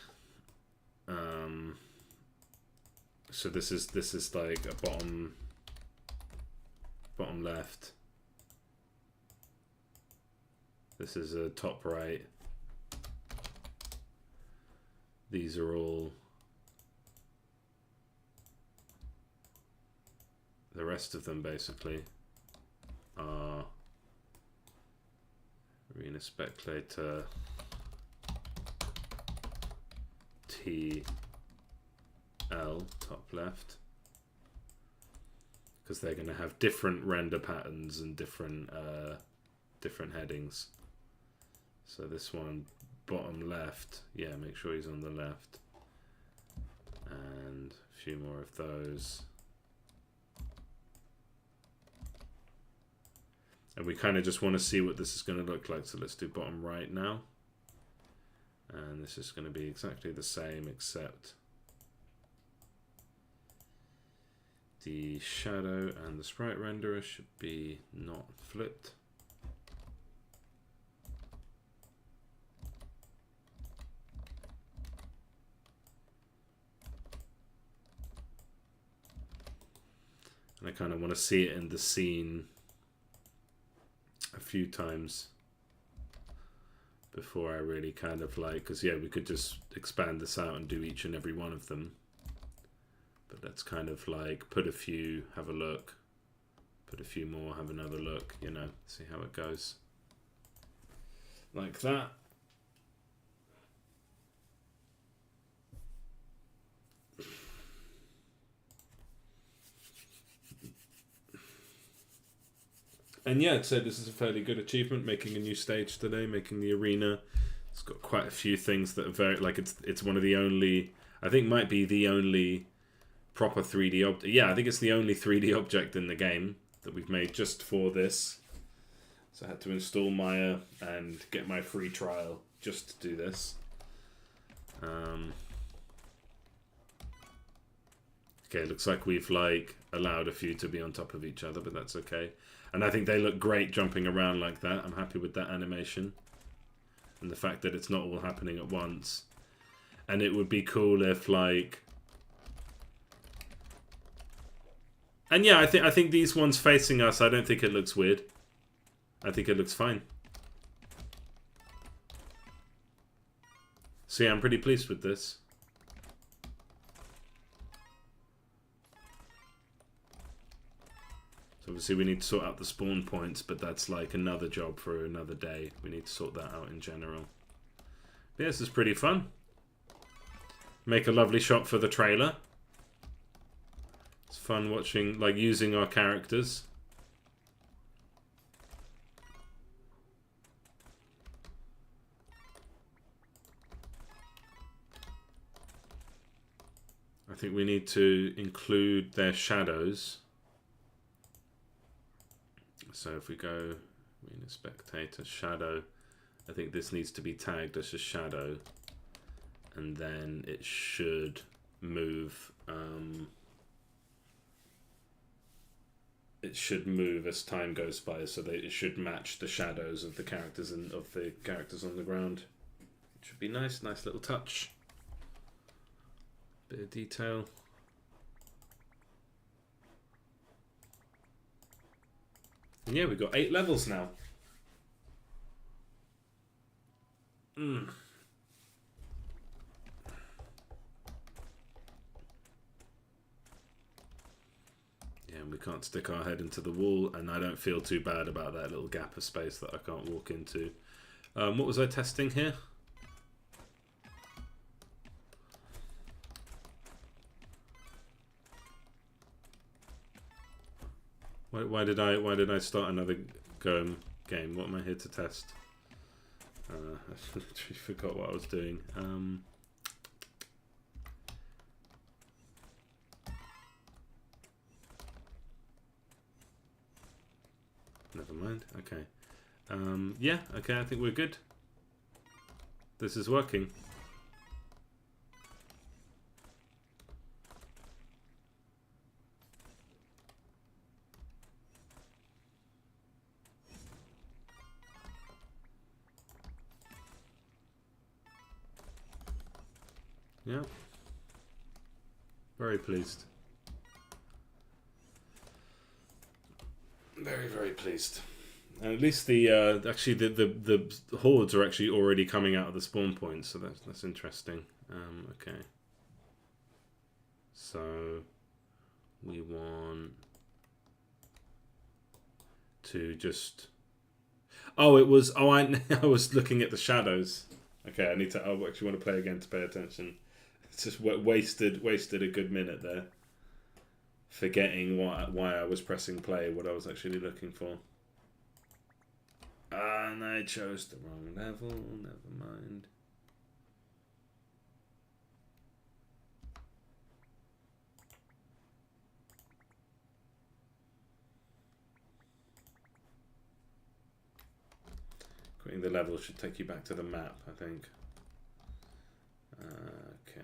so this is like a bottom left, this is a top right, these are all the rest of them basically are Arena Spectator TL top left, because they're going to have different render patterns and different headings. So this one bottom left, yeah, make sure he's on the left, and a few more of those. And we kind of just want to see what this is going to look like. So let's do bottom right now. And this is going to be exactly the same, except the shadow and the sprite renderer should be not flipped. And I kind of want to see it in the scene a few times before I really kind of like, because yeah, we could just expand this out and do each and every one of them, but let's kind of like put a few, have a look, put a few more, have another look, you know, see how it goes. Like that. And yeah, I'd say this is a fairly good achievement, making a new stage today, making the arena. It's got quite a few things that are very, like, it's one of the only, I think might be the only proper 3D object. Yeah, I think it's the only 3D object in the game that we've made just for this. So I had to install Maya and get my free trial just to do this. Okay, looks like we've like allowed a few to be on top of each other, but that's okay. And I think they look great jumping around like that. I'm happy with that animation. And the fact that it's not all happening at once. And it would be cool if like... And yeah, I think these ones facing us, I don't think it looks weird. I think it looks fine. So yeah, I'm pretty pleased with this. So obviously we need to sort out the spawn points, but that's like another job for another day. We need to sort that out in general. But yeah, this is pretty fun. Make a lovely shot for the trailer. It's fun watching, like, using our characters. I think we need to include their shadows. So if we go in a spectator shadow, I think this needs to be tagged as a shadow, and then it should move. It should move as time goes by, so that it should match the shadows of the characters and of the characters on the ground. It should be nice, nice little touch. Bit of detail. And yeah, we've got 8 levels now. Yeah, and we can't stick our head into the wall, and I don't feel too bad about that little gap of space that I can't walk into. What was I testing here? Why did I start another game? What am I here to test? I literally forgot what I was doing. Never mind. Okay. Yeah. Okay. I think we're good. This is working. Yeah. Very pleased. Very, very pleased. And at least the actually the hordes are actually already coming out of the spawn points, so that's interesting. Okay. So we want to just. Oh, it was. Oh, I was looking at the shadows. Okay, I need to. I actually want to play again to pay attention. It's just wasted a good minute there, forgetting why I was pressing play, what I was actually looking for. And I chose the wrong level. Never mind. Quitting the level should take you back to the map, I think. Okay.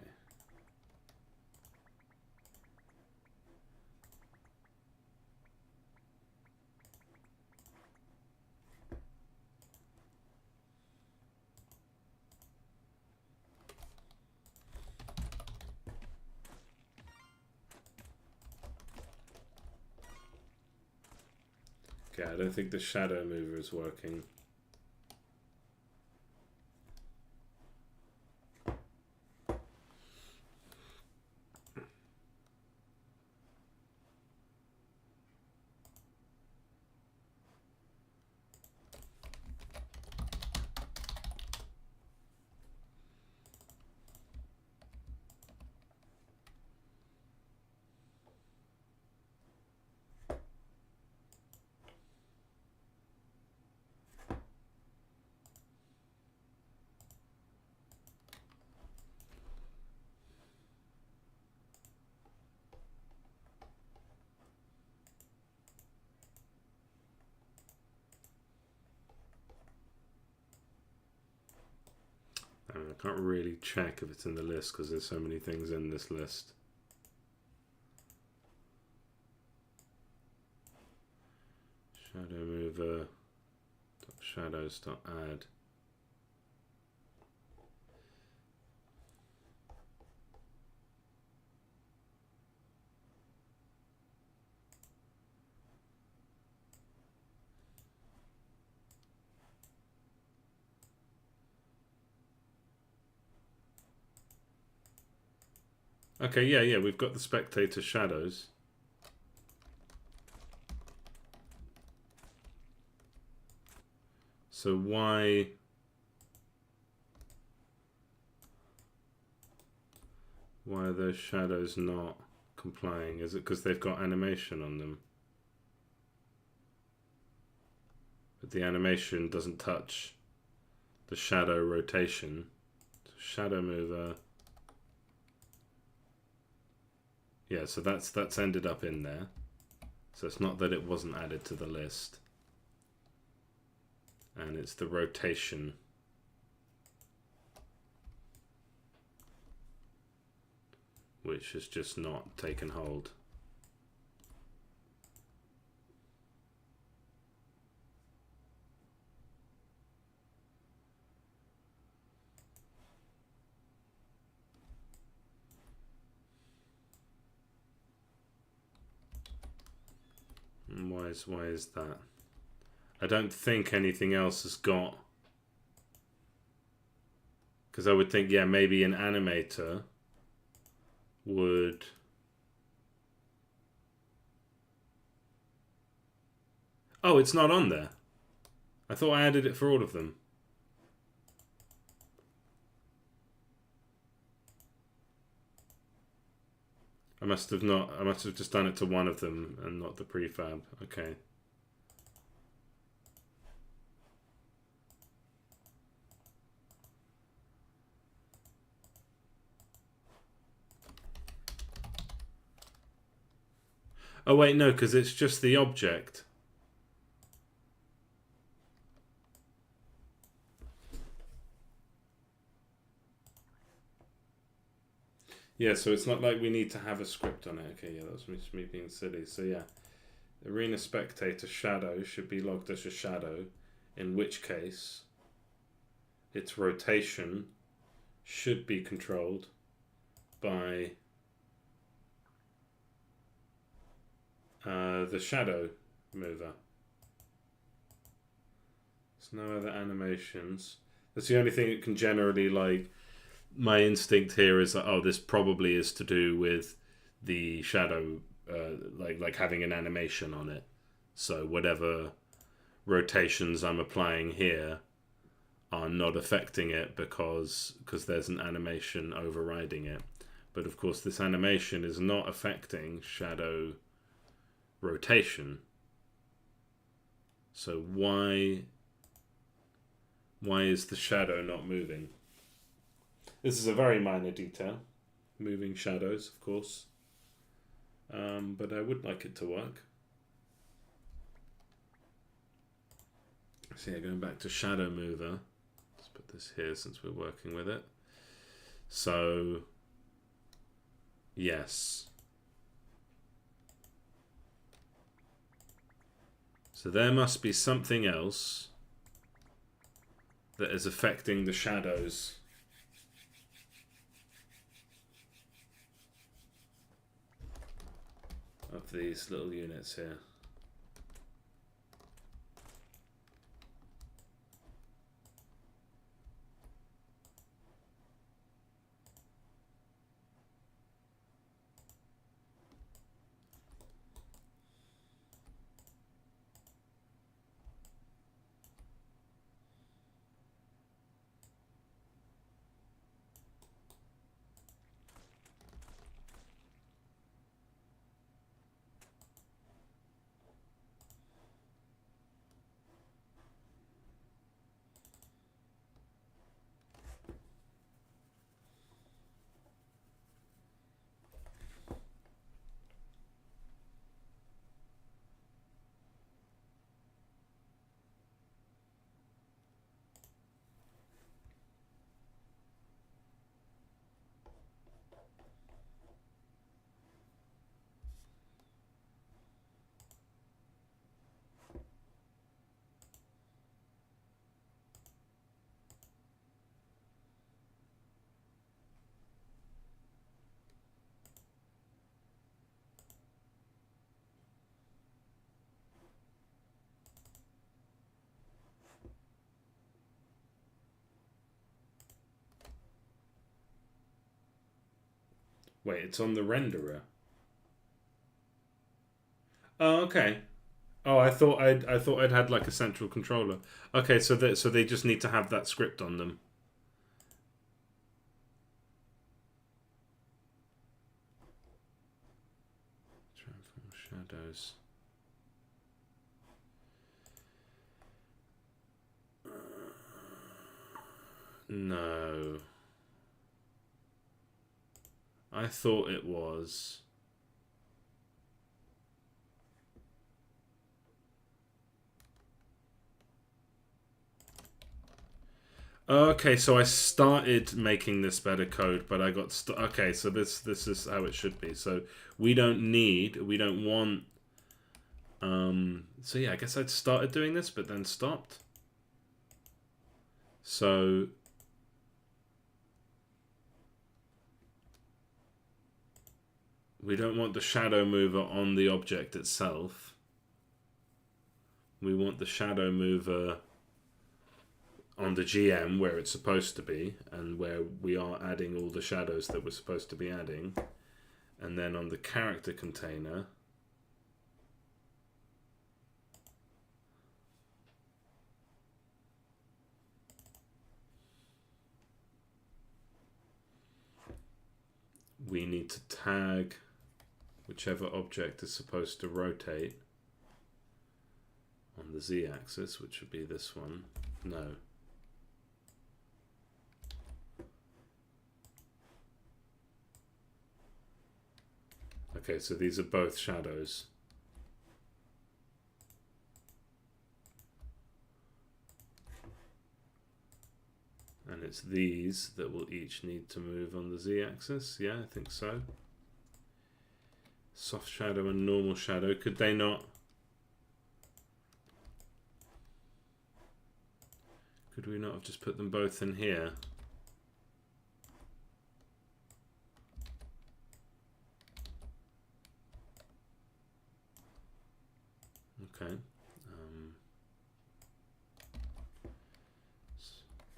Okay, I don't think the shadow mover is working. I can't really check if it's in the list because there's so many things in this list. Shadow mover, shadows, add. Okay, yeah, we've got the spectator shadows. So why are those shadows not complying? Is it because they've got animation on them? But the animation doesn't touch the shadow rotation. Shadow mover. Yeah, so that's ended up in there. So it's not that it wasn't added to the list. And it's the rotation. Which has just not taken hold. And why is that? I don't think anything else has got, because I would think, yeah, maybe an animator would oh, it's not on there. I thought I added it for all of them. I must have just done it to one of them and not the prefab. Okay. Oh wait, no, because it's just the object. Yeah, so it's not like we need to have a script on it. Okay, yeah, that was me being silly. So yeah, arena spectator shadow should be logged as a shadow, in which case its rotation should be controlled by the shadow mover. There's no other animations. That's the only thing it can generally, like, my instinct here is that, oh, this probably is to do with the shadow, like having an animation on it. So whatever rotations I'm applying here are not affecting it because there's an animation overriding it. But of course this animation is not affecting shadow rotation. So why is the shadow not moving? This is a very minor detail, moving shadows, of course, but I would like it to work. So yeah, going back to shadow mover, let's put this here since we're working with it. So yes. So there must be something else that is affecting the shadows of these little units here. Wait, it's on the renderer. Oh, okay. Oh, I thought I'd had like a central controller. Okay, so they just need to have that script on them. Transform shadows. No. I thought it was. Okay, so I started making this better code, but I got okay. So this is how it should be. So we don't want. So yeah, I guess I'd started doing this, but then stopped. So we don't want the shadow mover on the object itself. We want the shadow mover on the GM where it's supposed to be and where we are adding all the shadows that we're supposed to be adding. And then on the character container, we need to tag whichever object is supposed to rotate on the Z-axis, which would be this one. No. Okay, so these are both shadows. And it's these that will each need to move on the Z-axis. Yeah, I think so. Soft shadow and normal shadow. Could they not? Could we not have just put them both in here? Okay.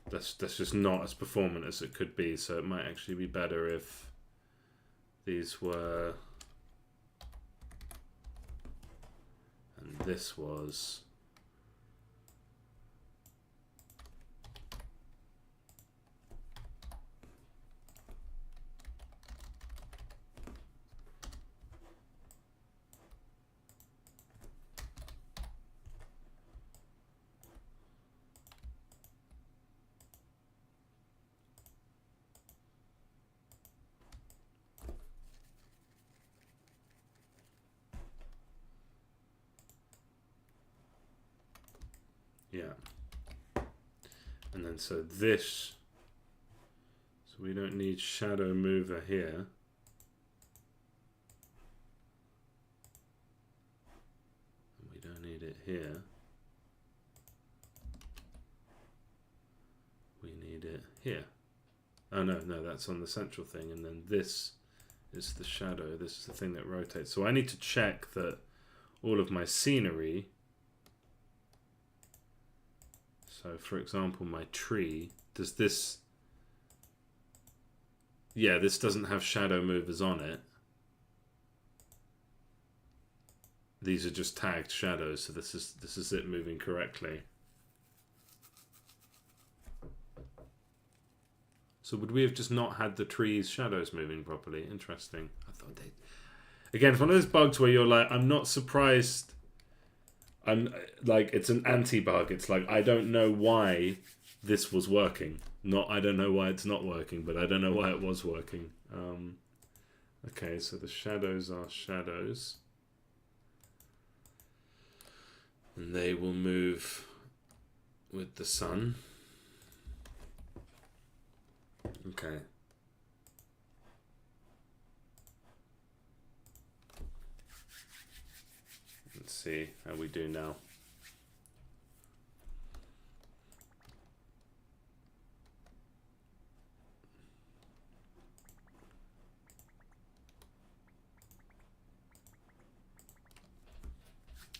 That's just not as performant as it could be, so it might actually be better if these were, and this was. Yeah. And then so this, so we don't need shadow mover here. And we don't need it here. We need it here. Oh no, that's on the central thing. And then this is the shadow. This is the thing that rotates. So I need to check that all of my scenery. So for example, my tree, does this, yeah, this doesn't have shadow movers on it. These are just tagged shadows, so this is it moving correctly. So would we have just not had the tree's shadows moving properly? Interesting. I thought they, again, it's one of those bugs where you're like, I'm not surprised. I'm like, it's an anti-bug. It's like, I don't know why this was working. Not, I don't know why it's not working, but I don't know why it was working. Okay, so the shadows are shadows. And they will move with the sun. Okay. Let's see how we do now.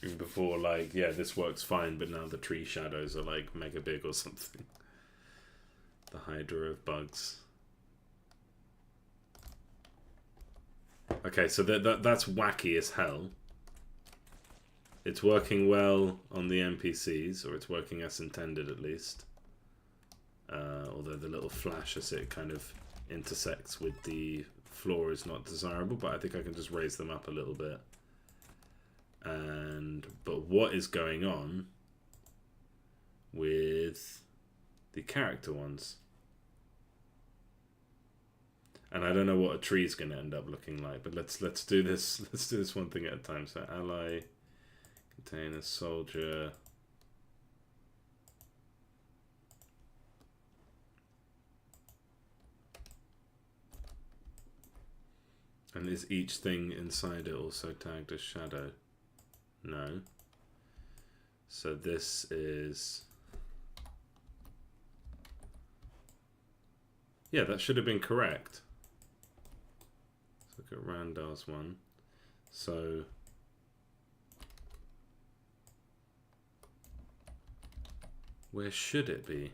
And before, like, yeah, this works fine, but now the tree shadows are like mega big or something. The Hydra of bugs. Okay, so that's wacky as hell. It's working well on the NPCs, or it's working as intended at least. Although the little flash as it kind of intersects with the floor is not desirable, but I think I can just raise them up a little bit. But what is going on with the character ones? And I don't know what a tree's going to end up looking like, but let's do this. Let's do this one thing at a time. So ally, container, soldier. And is each thing inside it also tagged as shadow? No. So this is... Yeah, that should have been correct. Let's look at Randall's one. So... where should it be?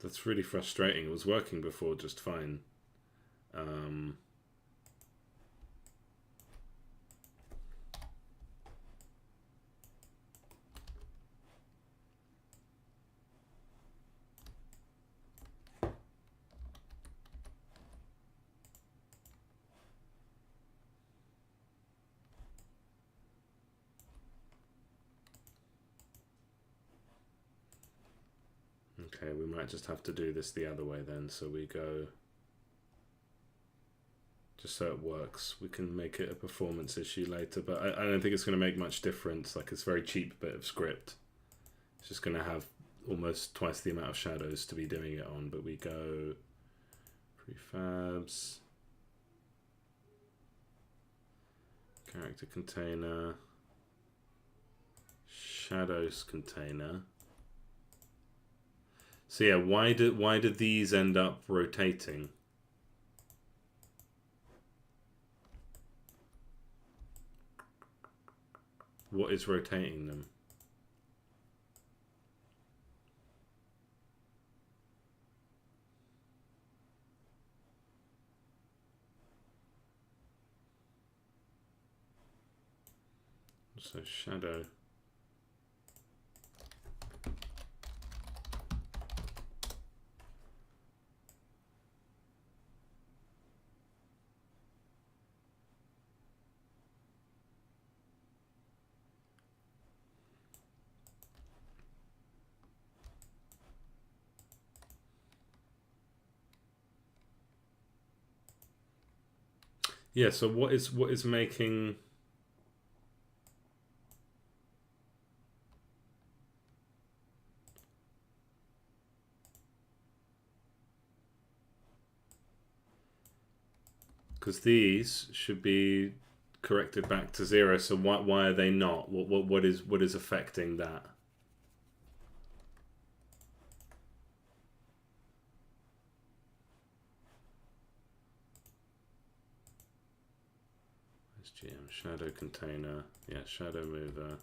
That's really frustrating. It was working before just fine. Okay, we might just have to do this the other way then. So we go... just so it works. We can make it a performance issue later, but I don't think it's going to make much difference. Like, it's a very cheap bit of script. It's just going to have almost twice the amount of shadows to be doing it on, but we go prefabs, character container, shadows container. So yeah, why did these end up rotating? What is rotating them? So shadow. Yeah, so what is making... because these should be corrected back to 0, so why are they not? What is affecting that? GM shadow container, yeah, shadow mover.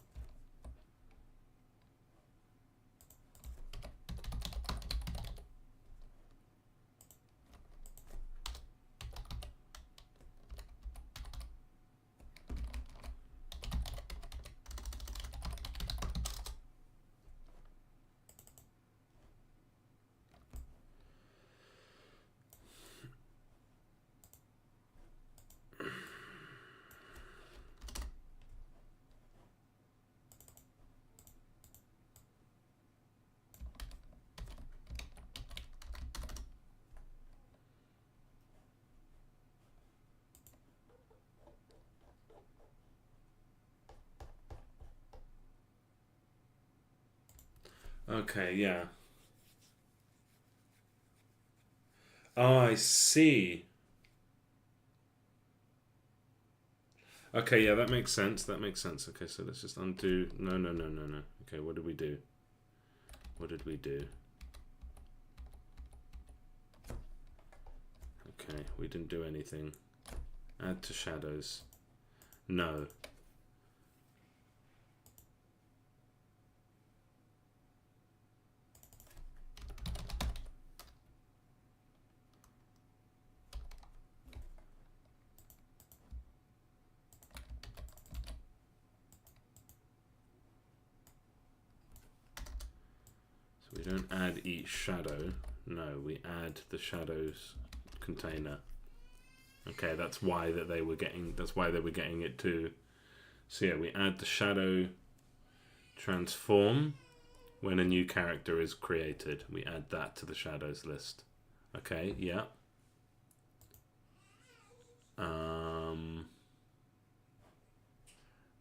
Okay, yeah. Oh, I see. Okay, yeah, that makes sense. That makes sense. Okay, so let's just undo. No. Okay, what did we do? What did we do? Okay, we didn't do anything. Add to shadows. No. We don't add each shadow. No, we add the shadows container. Okay, that's why they were getting it too. So yeah, we add the shadow transform when a new character is created. We add that to the shadows list. Okay, yeah. And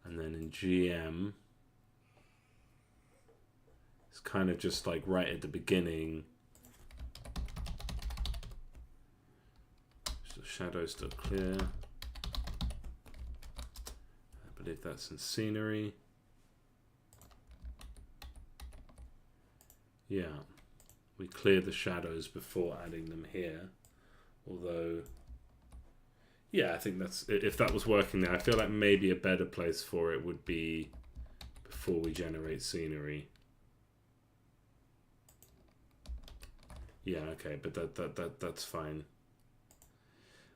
then in GM, it's kind of just like right at the beginning. So shadows still clear. I believe that's in scenery. Yeah, we clear the shadows before adding them here. Although, yeah, I think that's, if that was working there, I feel like maybe a better place for it would be before we generate scenery. Yeah, okay, but that's fine.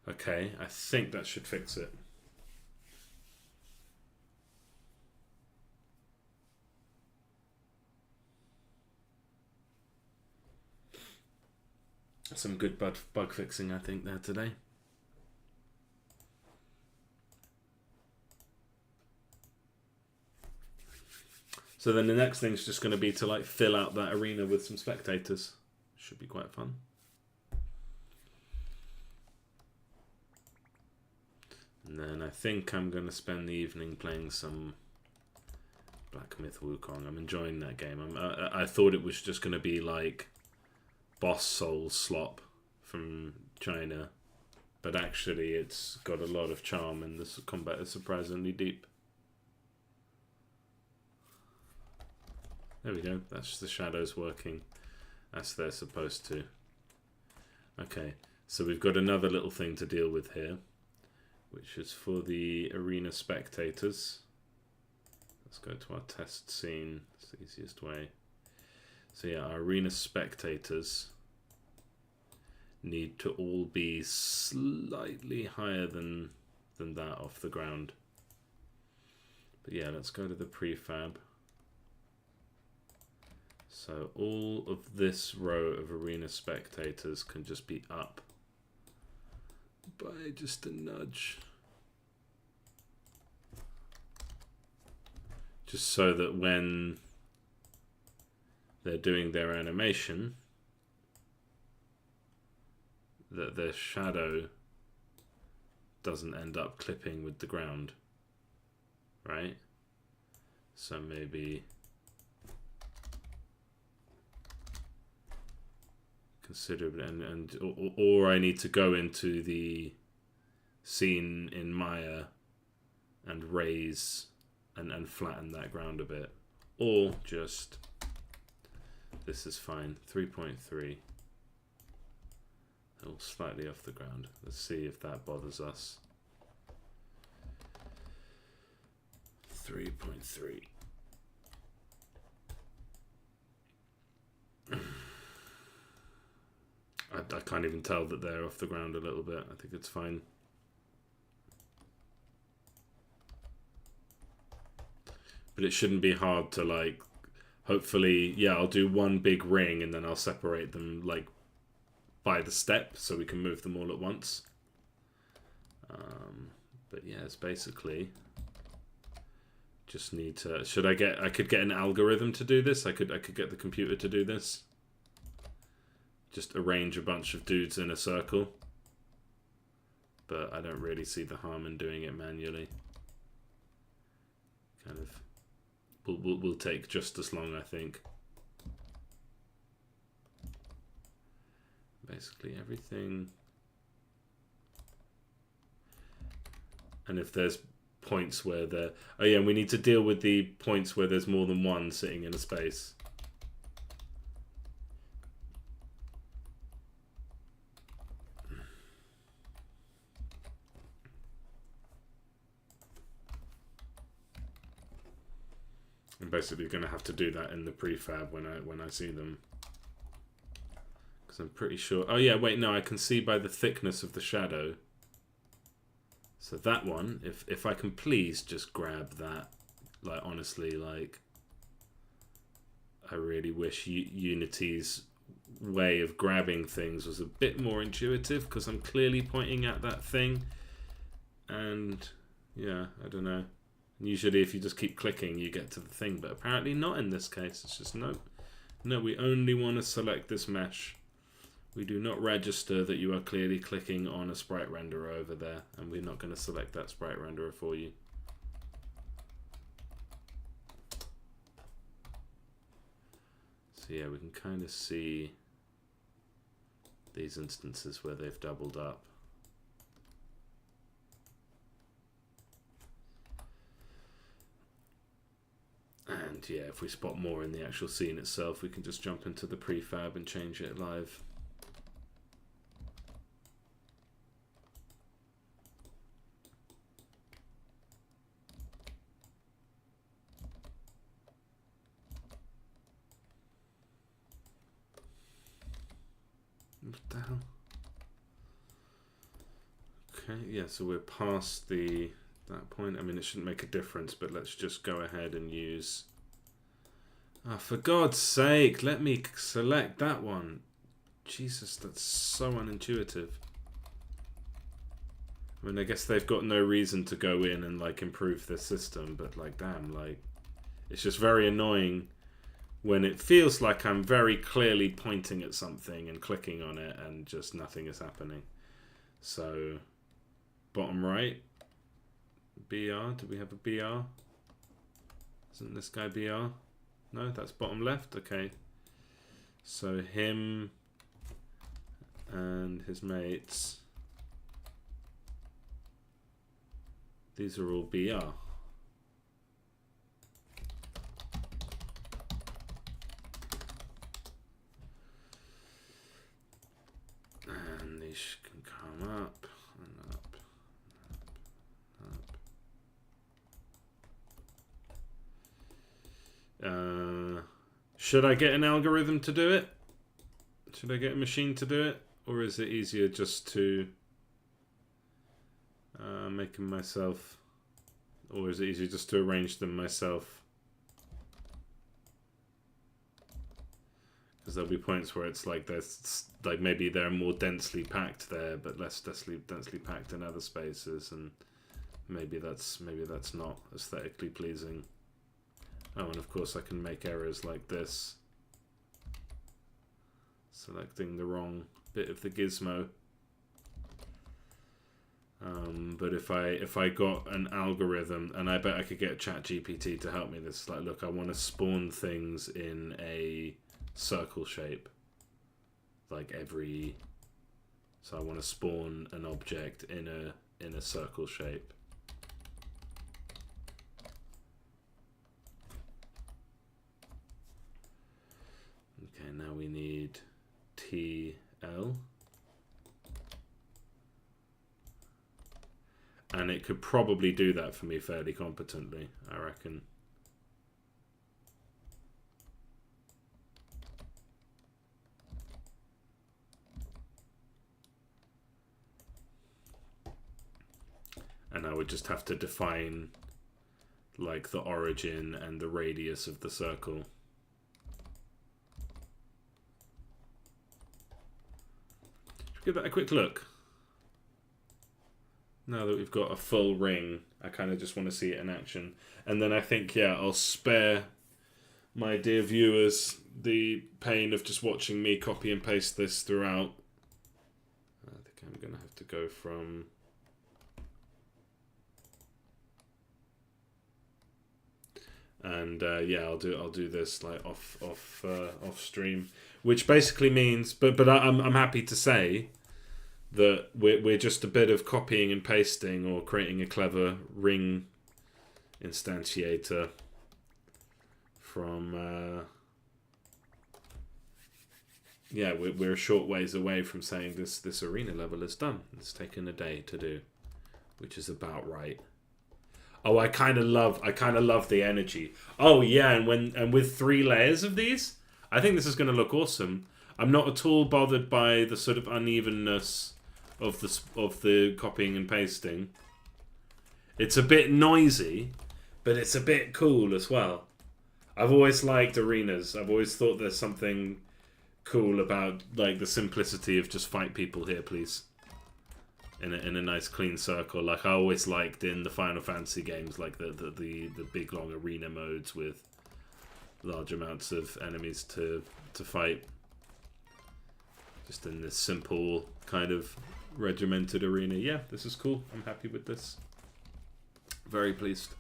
Okay, I think that should fix it. Some good bug fixing, I think, there today. So then the next thing's just going to be to like fill out that arena with some spectators. Should be quite fun. And then I think I'm going to spend the evening playing some Black Myth Wukong. I'm enjoying that game. I thought it was just going to be like Boss Soul slop from China, but actually it's got a lot of charm and this combat is surprisingly deep. There we go, that's the shadows working as they're supposed to. Okay, so we've got another little thing to deal with here, which is for the arena spectators. Let's go to our test scene, it's the easiest way. So yeah, our arena spectators need to all be slightly higher than that off the ground. But yeah, let's go to the prefab. So all of this row of arena spectators can just be up by just a nudge. Just so that when they're doing their animation, that their shadow doesn't end up clipping with the ground, right? So maybe considerably, or I need to go into the scene in Maya and raise and flatten that ground a bit, or just, this is fine, 3.3. All slightly off the ground. Let's see if that bothers us. 3.3. I can't even tell that they're off the ground a little bit. I think it's fine. But it shouldn't be hard to like, hopefully, yeah, I'll do one big ring and then I'll separate them like by the step so we can move them all at once. But yeah, it's basically just need to, I could get an algorithm to do this. I could get the computer to do this. Just arrange a bunch of dudes in a circle. But I don't really see the harm in doing it manually. Kind of will take just as long, I think. Basically everything. And if there's points where there, oh yeah, we need to deal with the points where there's more than one sitting in a space. I'm basically going to have to do that in the prefab when I see them. Because I'm pretty sure, oh yeah, wait, no, I can see by the thickness of the shadow. So that one, if I can please just grab that, like honestly, like, I really wish Unity's way of grabbing things was a bit more intuitive, because I'm clearly pointing at that thing, and yeah, I don't know. Usually if you just keep clicking you get to the thing, but apparently not in this case. It's just no, we only want to select this mesh. We do not register that you are clearly clicking on a sprite renderer over there, and we're not going to select that sprite renderer for you. So yeah, we can kind of see these instances where they've doubled up. And yeah, if we spot more in the actual scene itself, we can just jump into the prefab and change it live. What the hell? Okay, yeah, so we're past that point. I mean, it shouldn't make a difference, but let's just go ahead and use... Oh, for God's sake, let me select that one. Jesus, that's so unintuitive. I mean, I guess they've got no reason to go in and, like, improve this system, but, like, damn, like, it's just very annoying when it feels like I'm very clearly pointing at something and clicking on it and just nothing is happening. So, bottom right, BR, do we have a BR? Isn't this guy BR? No, that's bottom left, okay. So him and his mates, these are all BR. And these can come up and up, up. Should I get an algorithm to do it? Should I get a machine to do it? Or is it easier just to make them myself? Or is it easier just to arrange them myself? Because there'll be points where it's like there's like maybe they're more densely packed there, but less densely packed in other spaces, and maybe that's not aesthetically pleasing. Oh, and of course I can make errors like this, selecting the wrong bit of the gizmo. But if I got an algorithm, and I bet I could get ChatGPT to help me. This is like, look, I want to spawn things in a circle shape, like every. So I want to spawn an object in a circle shape. Okay, now we need TL. And it could probably do that for me fairly competently, I reckon. And I would just have to define like the origin and the radius of the circle. Should we give that a quick look? Now that we've got a full ring, I kind of just want to see it in action. And then I think, yeah, I'll spare my dear viewers the pain of just watching me copy and paste this throughout. I think I'm going to have to go from... And yeah, I'll do this like off stream, which basically means, but I'm happy to say that we're just a bit of copying and pasting or creating a clever ring instantiator from yeah, we're a short ways away from saying this arena level is done. It's taken a day to do, which is about right. Oh, I kind of love the energy. Oh yeah, and with 3 layers of these, I think this is going to look awesome. I'm not at all bothered by the sort of unevenness of the copying and pasting. It's a bit noisy, but it's a bit cool as well. I've always liked arenas. I've always thought there's something cool about like the simplicity of just fight people here, please. In a nice clean circle, like I always liked in the Final Fantasy games, like the big long arena modes with large amounts of enemies to fight. Just in this simple kind of regimented arena. Yeah, this is cool. I'm happy with this. Very pleased.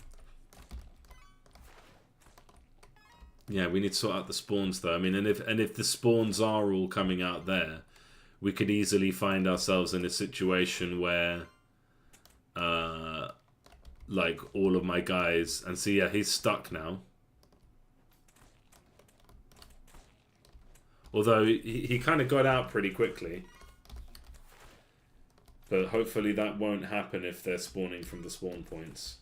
Yeah, we need to sort out the spawns though. I mean, and if the spawns are all coming out there, we could easily find ourselves in a situation where, like, all of my guys... And see, yeah, he's stuck now. Although, he kind of got out pretty quickly. But hopefully that won't happen if they're spawning from the spawn points.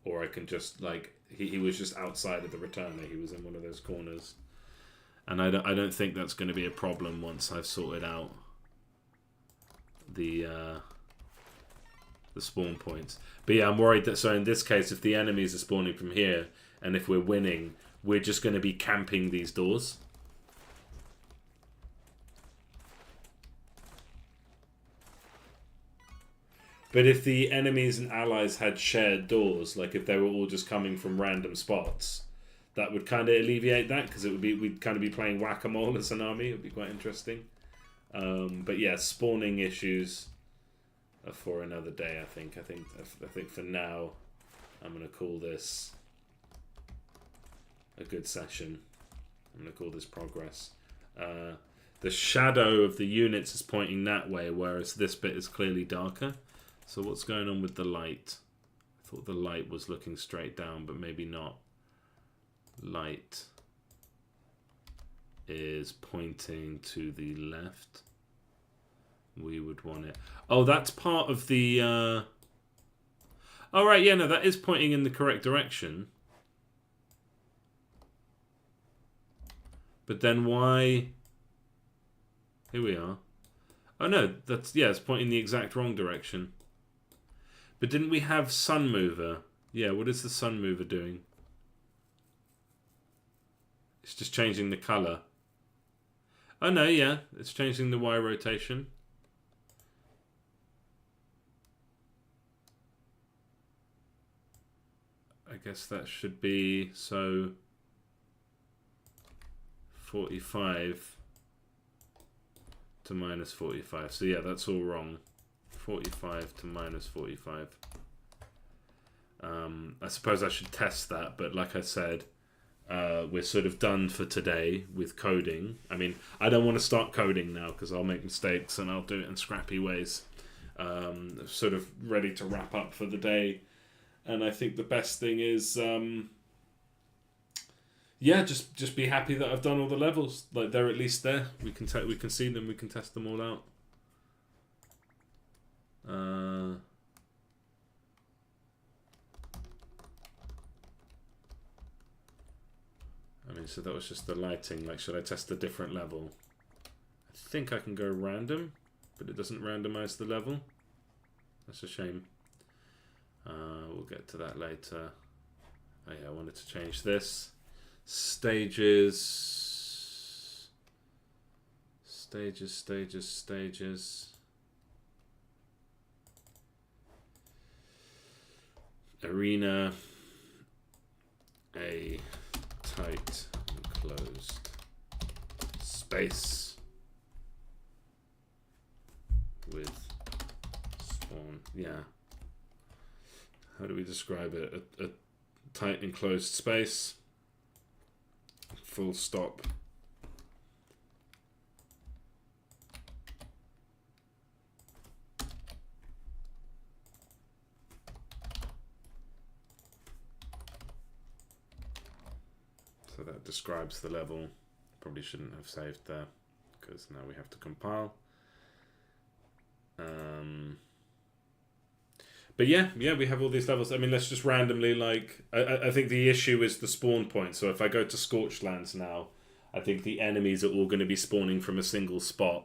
Or I can just, like... He was just outside of the returner. He was in one of those corners. And I don't think that's going to be a problem once I've sorted out the spawn points. But yeah, I'm worried that, so in this case, if the enemies are spawning from here, and if we're winning, we're just going to be camping these doors. But if the enemies and allies had shared doors, like if they were all just coming from random spots, that would kind of alleviate that, because we'd kind of be playing whack-a-mole as an army. It would be quite interesting. But yeah, spawning issues are for another day. I think for now, I'm gonna call this a good session. I'm gonna call this progress. The shadow of the units is pointing that way, whereas this bit is clearly darker. So what's going on with the light? I thought the light was looking straight down, but maybe not. Light is pointing to the left. We would want it. Oh, that's part of the... Oh, right, yeah, no, that is pointing in the correct direction. But then why... Here we are. Oh, no, that's... Yeah, it's pointing the exact wrong direction. But didn't we have Sun Mover? Yeah, what is the Sun Mover doing? It's just changing the colour. Oh no, yeah. It's changing the Y rotation. I guess that should be, so... 45 to minus 45. So yeah, that's all wrong. 45 to minus 45. I suppose I should test that, but like I said... we're sort of done for today with coding. I mean, I don't want to start coding now because I'll make mistakes and I'll do it in scrappy ways. Sort of ready to wrap up for the day. And I think the best thing is, yeah, just be happy that I've done all the levels. Like, they're at least there. We can see them. We can test them all out. I mean, so that was just the lighting. Like, should I test a different level? I think I can go random, but it doesn't randomize the level. That's a shame. We'll get to that later. Oh yeah, I wanted to change this. Stages. Arena. A tight enclosed space with spawn. Yeah. How do we describe it? A tight enclosed space. Full stop. So that describes the level. Probably shouldn't have saved there because now we have to compile. But yeah, we have all these levels. I mean, let's just randomly, like... I think the issue is the spawn point. So if I go to Scorched Lands now, I think the enemies are all going to be spawning from a single spot.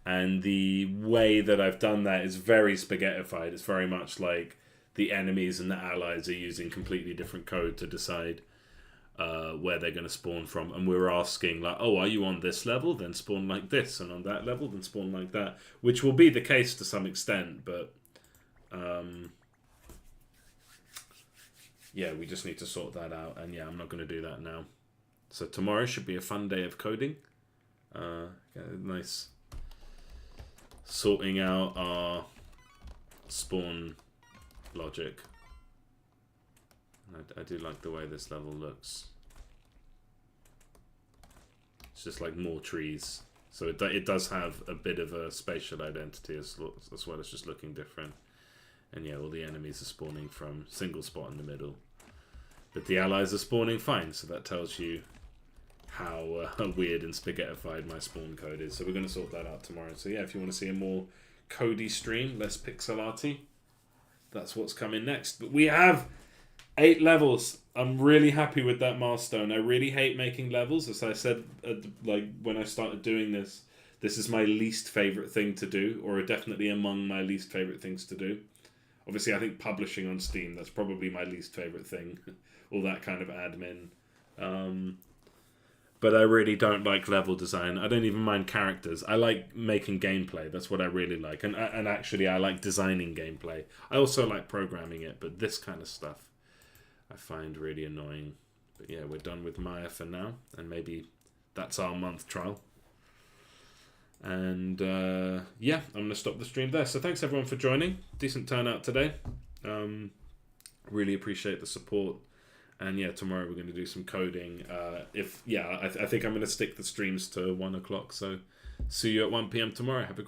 And the way that I've done that is very spaghettified. It's very much like the enemies and the allies are using completely different code to decide where they're going to spawn from. And we're asking, like, oh, are you on this level? Then spawn like this. And on that level, then spawn like that. Which will be the case to some extent, but... yeah, we just need to sort that out. And yeah, I'm not going to do that now. So tomorrow should be a fun day of coding. Nice sorting out our spawn logic. I do like the way this level looks. It's just like more trees. So it does have a bit of a spatial identity as well as just looking different. And yeah, all the enemies are spawning from single spot in the middle. But the allies are spawning fine, so that tells you how weird and spaghettified my spawn code is. So we're going to sort that out tomorrow. So yeah, if you want to see a more codey stream, less pixel arty, that's what's coming next. But we have 8 levels. I'm really happy with that milestone. I really hate making levels. As I said, like when I started doing this, this is my least favorite thing to do, or definitely among my least favorite things to do. Obviously, I think publishing on Steam, that's probably my least favorite thing. All that kind of admin. But I really don't like level design. I don't even mind characters. I like making gameplay. That's what I really like. And actually, I like designing gameplay. I also like programming it, but this kind of stuff I find really annoying. But yeah, we're done with Maya for now. And maybe that's our month trial. And yeah, I'm going to stop the stream there. So thanks everyone for joining. Decent turnout today. Really appreciate the support. And yeah, tomorrow we're going to do some coding. I think I'm going to stick the streams to 1 o'clock. So see you at 1 p.m. tomorrow. Have a great